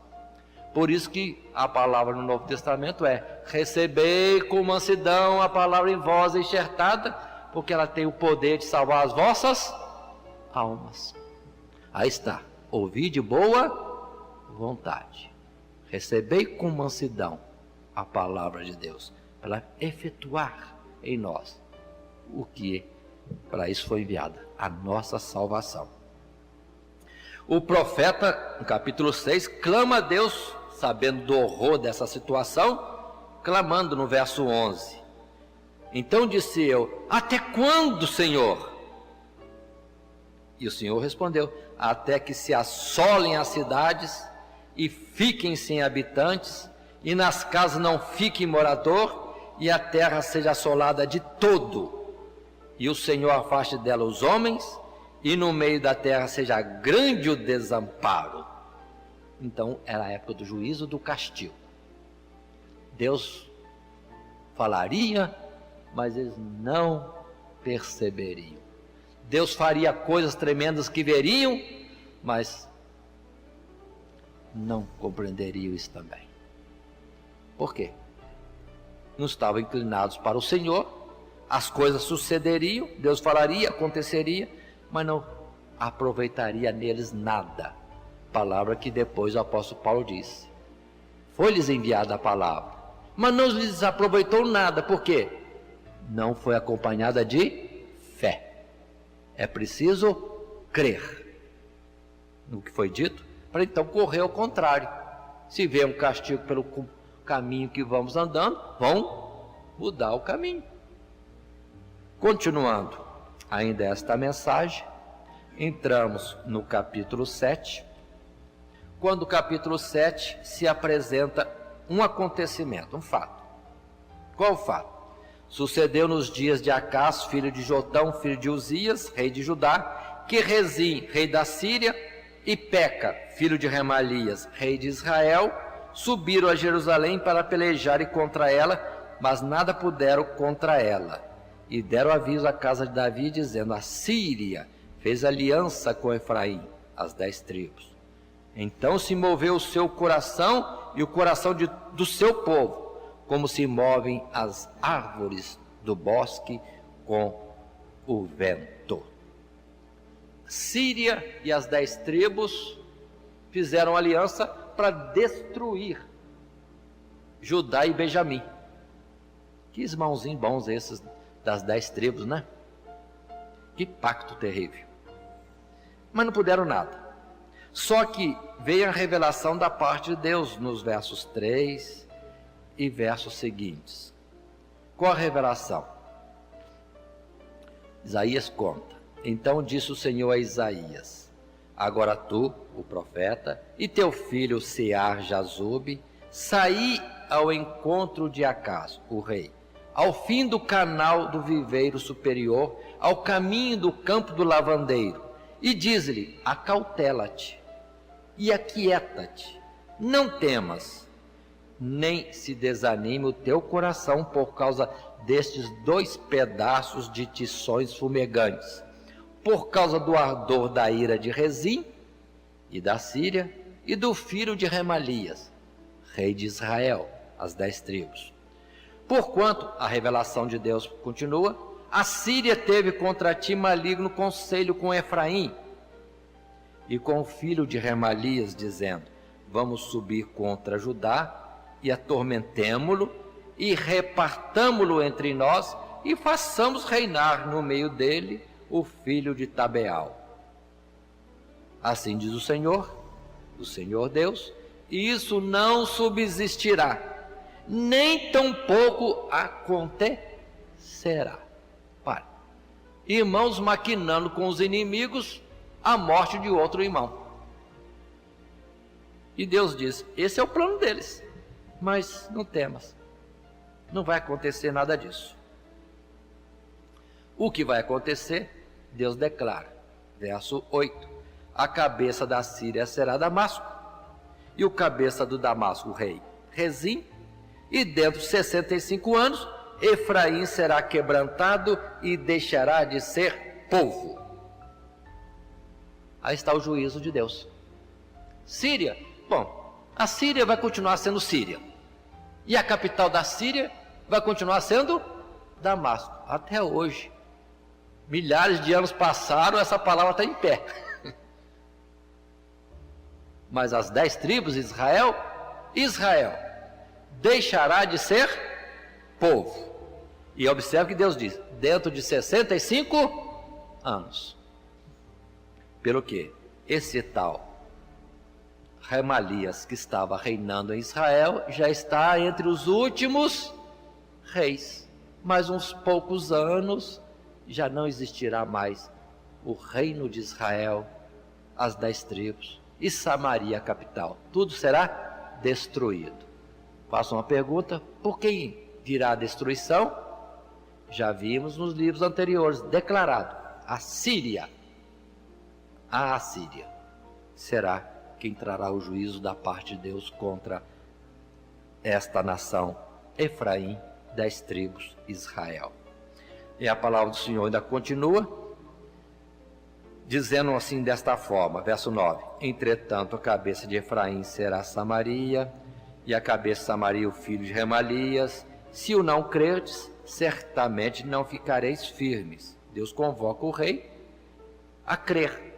Por isso que a palavra no Novo Testamento é: recebei com mansidão a palavra em vós enxertada, porque ela tem o poder de salvar as vossas almas. Aí está, ouvi de boa vontade, recebei com mansidão a palavra de Deus, para efetuar em nós o que para isso foi enviada, a nossa salvação. O profeta, no capítulo 6, clama a Deus, sabendo do horror dessa situação, clamando no verso 11: então disse eu: até quando, Senhor? E o Senhor respondeu: até que se assolem as cidades e fiquem sem habitantes, e nas casas não fique morador, e a terra seja assolada de todo, e o Senhor afaste dela os homens, e no meio da terra seja grande o desamparo. Então era a época do juízo, do castigo. Deus falaria, mas eles não perceberiam. Deus faria coisas tremendas que veriam, mas não compreenderiam isso também. Por quê? Não estavam inclinados para o Senhor, as coisas sucederiam, Deus falaria, aconteceria, mas não aproveitaria neles nada. Palavra que depois o apóstolo Paulo disse: foi-lhes enviada a palavra, mas não lhes aproveitou nada. Por quê? Não foi acompanhada de fé. É preciso crer no que foi dito, para então correr ao contrário. Se vê um castigo pelo caminho que vamos andando, vão mudar o caminho. Continuando ainda esta mensagem, entramos no capítulo 7, quando o capítulo 7 se apresenta um acontecimento, um fato. Qual o fato? Sucedeu nos dias de Acás, filho de Jotão, filho de Uzias, rei de Judá, que Rezim, rei da Síria, e Peca, filho de Remalias, rei de Israel, subiram a Jerusalém para pelejarem contra ela, mas nada puderam contra ela. E deram aviso à casa de Davi, dizendo: a Síria fez aliança com Efraim, as 10 tribos. Então se moveu o seu coração e o coração do seu povo, como se movem as árvores do bosque com o vento. Síria e as 10 tribos fizeram aliança para destruir Judá e Benjamim. Que irmãozinhos bons esses das 10 tribos, né? Que pacto terrível. Mas não puderam nada. Só que veio a revelação da parte de Deus nos versos 3 e versos seguintes. Qual a revelação? Isaías conta: então disse o Senhor a Isaías: agora tu, o profeta, e teu filho Sear-Jazube, saí ao encontro de Acás, o rei, ao fim do canal do viveiro superior, ao caminho do campo do lavandeiro, e diz-lhe: acautela-te e aquieta-te, não temas, nem se desanime o teu coração por causa destes 2 pedaços de tições fumegantes, por causa do ardor da ira de Rezim e da Síria, e do filho de Remalias, rei de Israel, as 10 tribos. Porquanto, a revelação de Deus continua, a Síria teve contra ti maligno conselho com Efraim e com o filho de Remalias, dizendo: vamos subir contra Judá e atormentemo-lo e repartamo-lo entre nós e façamos reinar no meio dele o filho de Tabeal. Assim diz o Senhor Deus, e isso não subsistirá, nem tampouco acontecerá. Para. Irmãos maquinando com os inimigos a morte de outro irmão. E Deus diz: esse é o plano deles, mas não temas, não vai acontecer nada disso. O que vai acontecer, Deus declara, verso 8: a cabeça da Síria será Damasco, e o cabeça do Damasco, o rei Rezim, e dentro de 65 anos Efraim será quebrantado e deixará de ser povo. Aí está o juízo de Deus. Síria, bom, a Síria vai continuar sendo Síria. E a capital da Síria vai continuar sendo Damasco, até hoje. Milhares de anos passaram, essa palavra está em pé. Mas as 10 tribos de Israel deixará de ser povo. E observe que Deus diz, dentro de 65 anos. Pelo que esse tal Remalias, que estava reinando em Israel, já está entre os últimos reis. Mais uns poucos anos, já não existirá mais o reino de Israel, as 10 tribos e Samaria, a capital. Tudo será destruído. Faço uma pergunta, por quem virá a destruição? Já vimos nos livros anteriores, declarado, a Síria será quem trará o juízo da parte de Deus contra esta nação, Efraim, 10 tribos, Israel. E a palavra do Senhor ainda continua, dizendo assim desta forma, verso 9: entretanto a cabeça de Efraim será Samaria, e a cabeça de Samaria o filho de Remalias. Se o não crerdes, certamente não ficareis firmes. Deus convoca o rei a crer.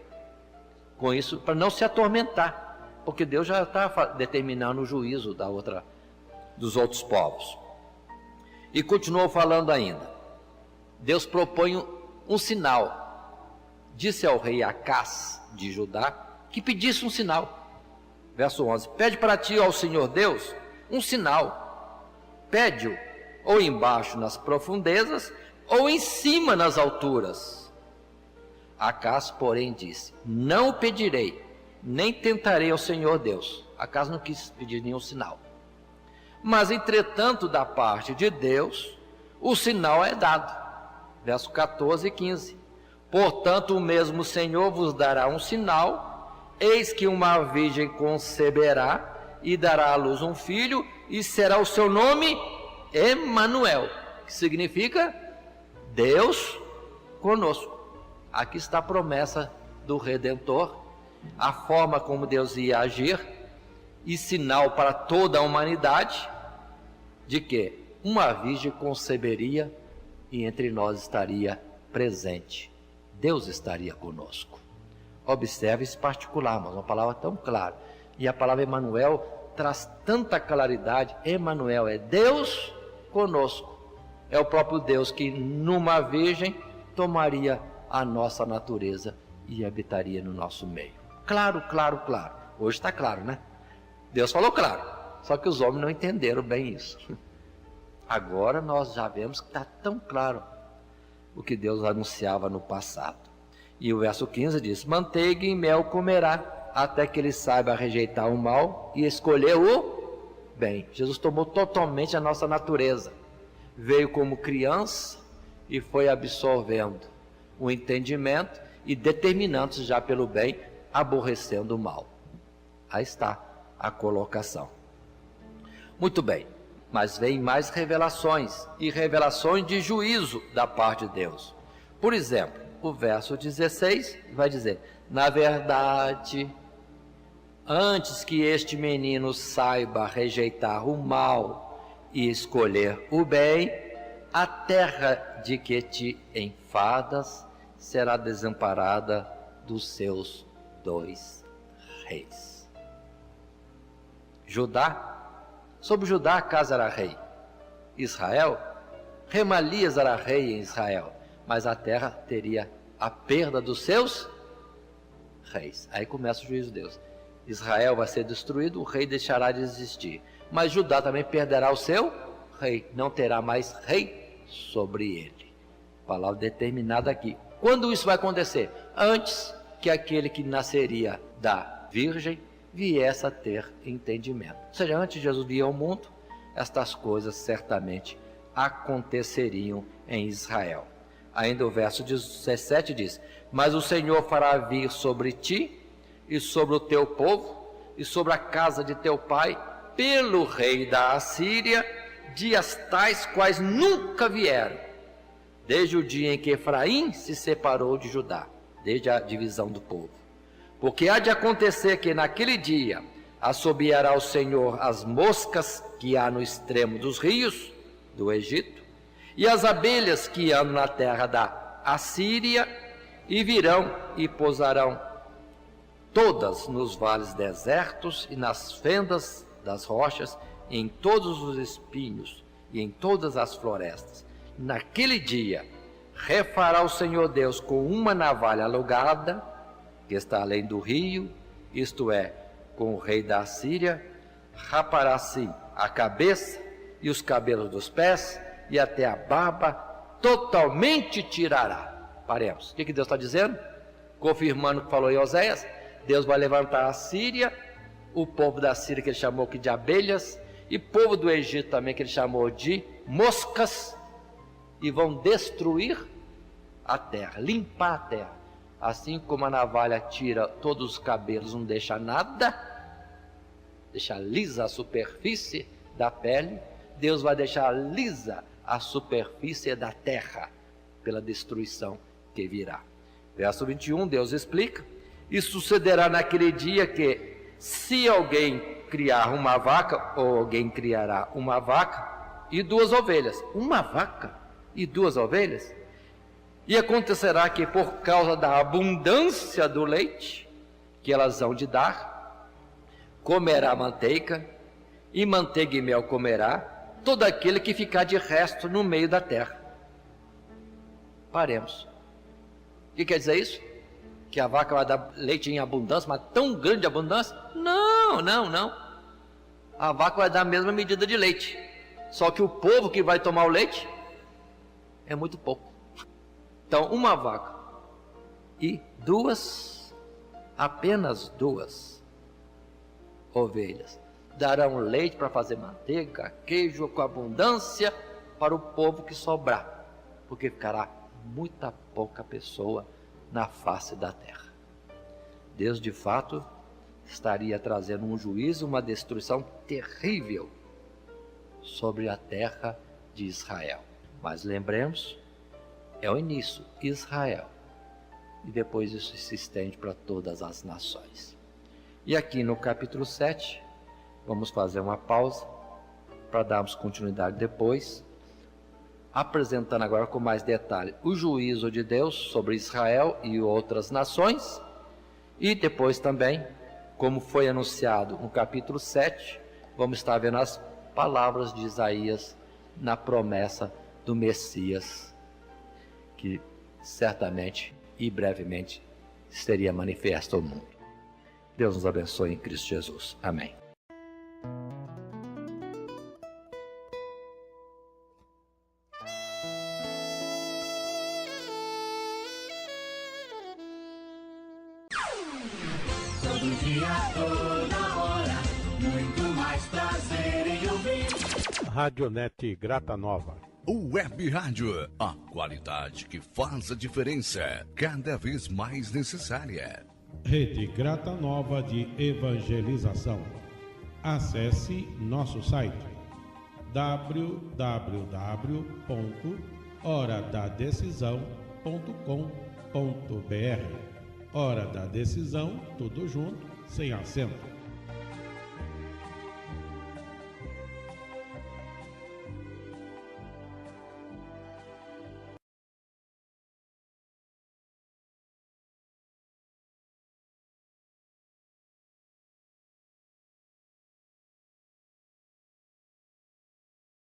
Com isso, para não se atormentar, porque Deus já está determinando o juízo dos outros povos. E continuou falando ainda. Deus propõe um sinal. Disse ao rei Acás de Judá que pedisse um sinal. Verso 11: pede para ti, ó Senhor Deus, um sinal. Pede-o ou embaixo nas profundezas, ou em cima nas alturas. Acás, porém, disse: não o pedirei, nem tentarei ao Senhor Deus. Acás não quis pedir nenhum sinal. Mas, entretanto, da parte de Deus, o sinal é dado. Verso 14 e 15. Portanto, o mesmo Senhor vos dará um sinal: eis que uma virgem conceberá e dará à luz um filho, e será o seu nome Emanuel, que significa Deus conosco. Aqui está a promessa do Redentor, a forma como Deus ia agir, e sinal para toda a humanidade, de que uma virgem conceberia e entre nós estaria presente. Deus estaria conosco. Observe esse particular, mas uma palavra tão clara. E a palavra Emanuel traz tanta claridade. Emanuel é Deus conosco. É o próprio Deus que numa virgem tomaria a nossa natureza e habitaria no nosso meio. Claro, claro, claro. Hoje está claro, né? Deus falou claro, só que os homens não entenderam bem isso. Agora nós já vemos que está tão claro o que Deus anunciava no passado. E o verso 15 diz: manteiga e mel comerá, até que ele saiba rejeitar o mal e escolher o bem. Jesus tomou totalmente a nossa natureza. Veio como criança e foi absorvendo o entendimento e determinando-se já pelo bem, aborrecendo o mal. Aí está a colocação. Muito bem, mas vem mais revelações, e revelações de juízo da parte de Deus. Por exemplo, o verso 16 vai dizer: na verdade, antes que este menino saiba rejeitar o mal e escolher o bem, a terra de que te enfadas será desamparada dos seus 2 reis. Sobre Judá, Acás era rei. Israel, Remalias era rei em Israel, mas a terra teria a perda dos seus reis. Aí começa o juízo de Deus. Israel vai ser destruído, o rei deixará de existir, mas Judá também perderá o seu rei, não terá mais rei sobre ele. Palavra determinada aqui. Quando isso vai acontecer? Antes que aquele que nasceria da virgem viesse a ter entendimento. Ou seja, antes de Jesus vir ao mundo, estas coisas certamente aconteceriam em Israel. Ainda o verso 17 diz: mas o Senhor fará vir sobre ti e sobre o teu povo e sobre a casa de teu pai, pelo rei da Assíria, dias tais quais nunca vieram, desde o dia em que Efraim se separou de Judá, desde a divisão do povo. Porque há de acontecer que naquele dia assobiará o Senhor as moscas que há no extremo dos rios do Egito, e as abelhas que andam na terra da Assíria, e virão e pousarão todas nos vales desertos e nas fendas das rochas, em todos os espinhos e em todas as florestas. Naquele dia refará o Senhor Deus com uma navalha alugada, que está além do rio, isto é, com o rei da Assíria, rapará assim a cabeça e os cabelos dos pés, e até a barba totalmente tirará. Paremos. O que Deus está dizendo? Confirmando o que falou em Oséias. Deus vai levantar a Síria, o povo da Síria que ele chamou de abelhas, e povo do Egito também que ele chamou de moscas, e vão destruir a terra, limpar a terra. Assim como a navalha tira todos os cabelos, não deixa nada, deixa lisa a superfície da pele, Deus vai deixar lisa a superfície da terra, pela destruição que virá. Verso 21, Deus explica: e sucederá naquele dia que, se alguém criar uma vaca, ou alguém criará uma vaca e duas ovelhas, uma vaca e duas ovelhas, e acontecerá que por causa da abundância do leite que elas hão de dar, comerá manteiga, e manteiga e mel comerá todo aquele que ficar de resto no meio da terra. Paremos. O que quer dizer isso? Que a vaca vai dar leite em abundância, mas tão grande abundância? Não, não, não. A vaca vai dar a mesma medida de leite, só que o povo que vai tomar o leite é muito pouco. Então, uma vaca e apenas duas ovelhas darão leite para fazer manteiga, queijo com abundância para o povo que sobrar, porque ficará muita pouca pessoa na face da terra. Deus de fato estaria trazendo um juízo, uma destruição terrível sobre a terra de Israel. Mas lembremos, é o início, Israel, e depois isso se estende para todas as nações. E aqui no capítulo 7, vamos fazer uma pausa para darmos continuidade depois, apresentando agora com mais detalhe o juízo de Deus sobre Israel e outras nações, e depois também, como foi anunciado no capítulo 7, vamos estar vendo as palavras de Isaías na promessa do Messias, que certamente e brevemente seria manifesto ao mundo. Deus nos abençoe em Cristo Jesus. Amém. Todo dia, toda hora, muito mais prazer em ouvir. Radionete Grata Nova. Web Rádio, a qualidade que faz a diferença, cada vez mais necessária. Rede Grata Nova de Evangelização. Acesse nosso site www.horadadecisão.com.br. Hora da Decisão, tudo junto, sem acento.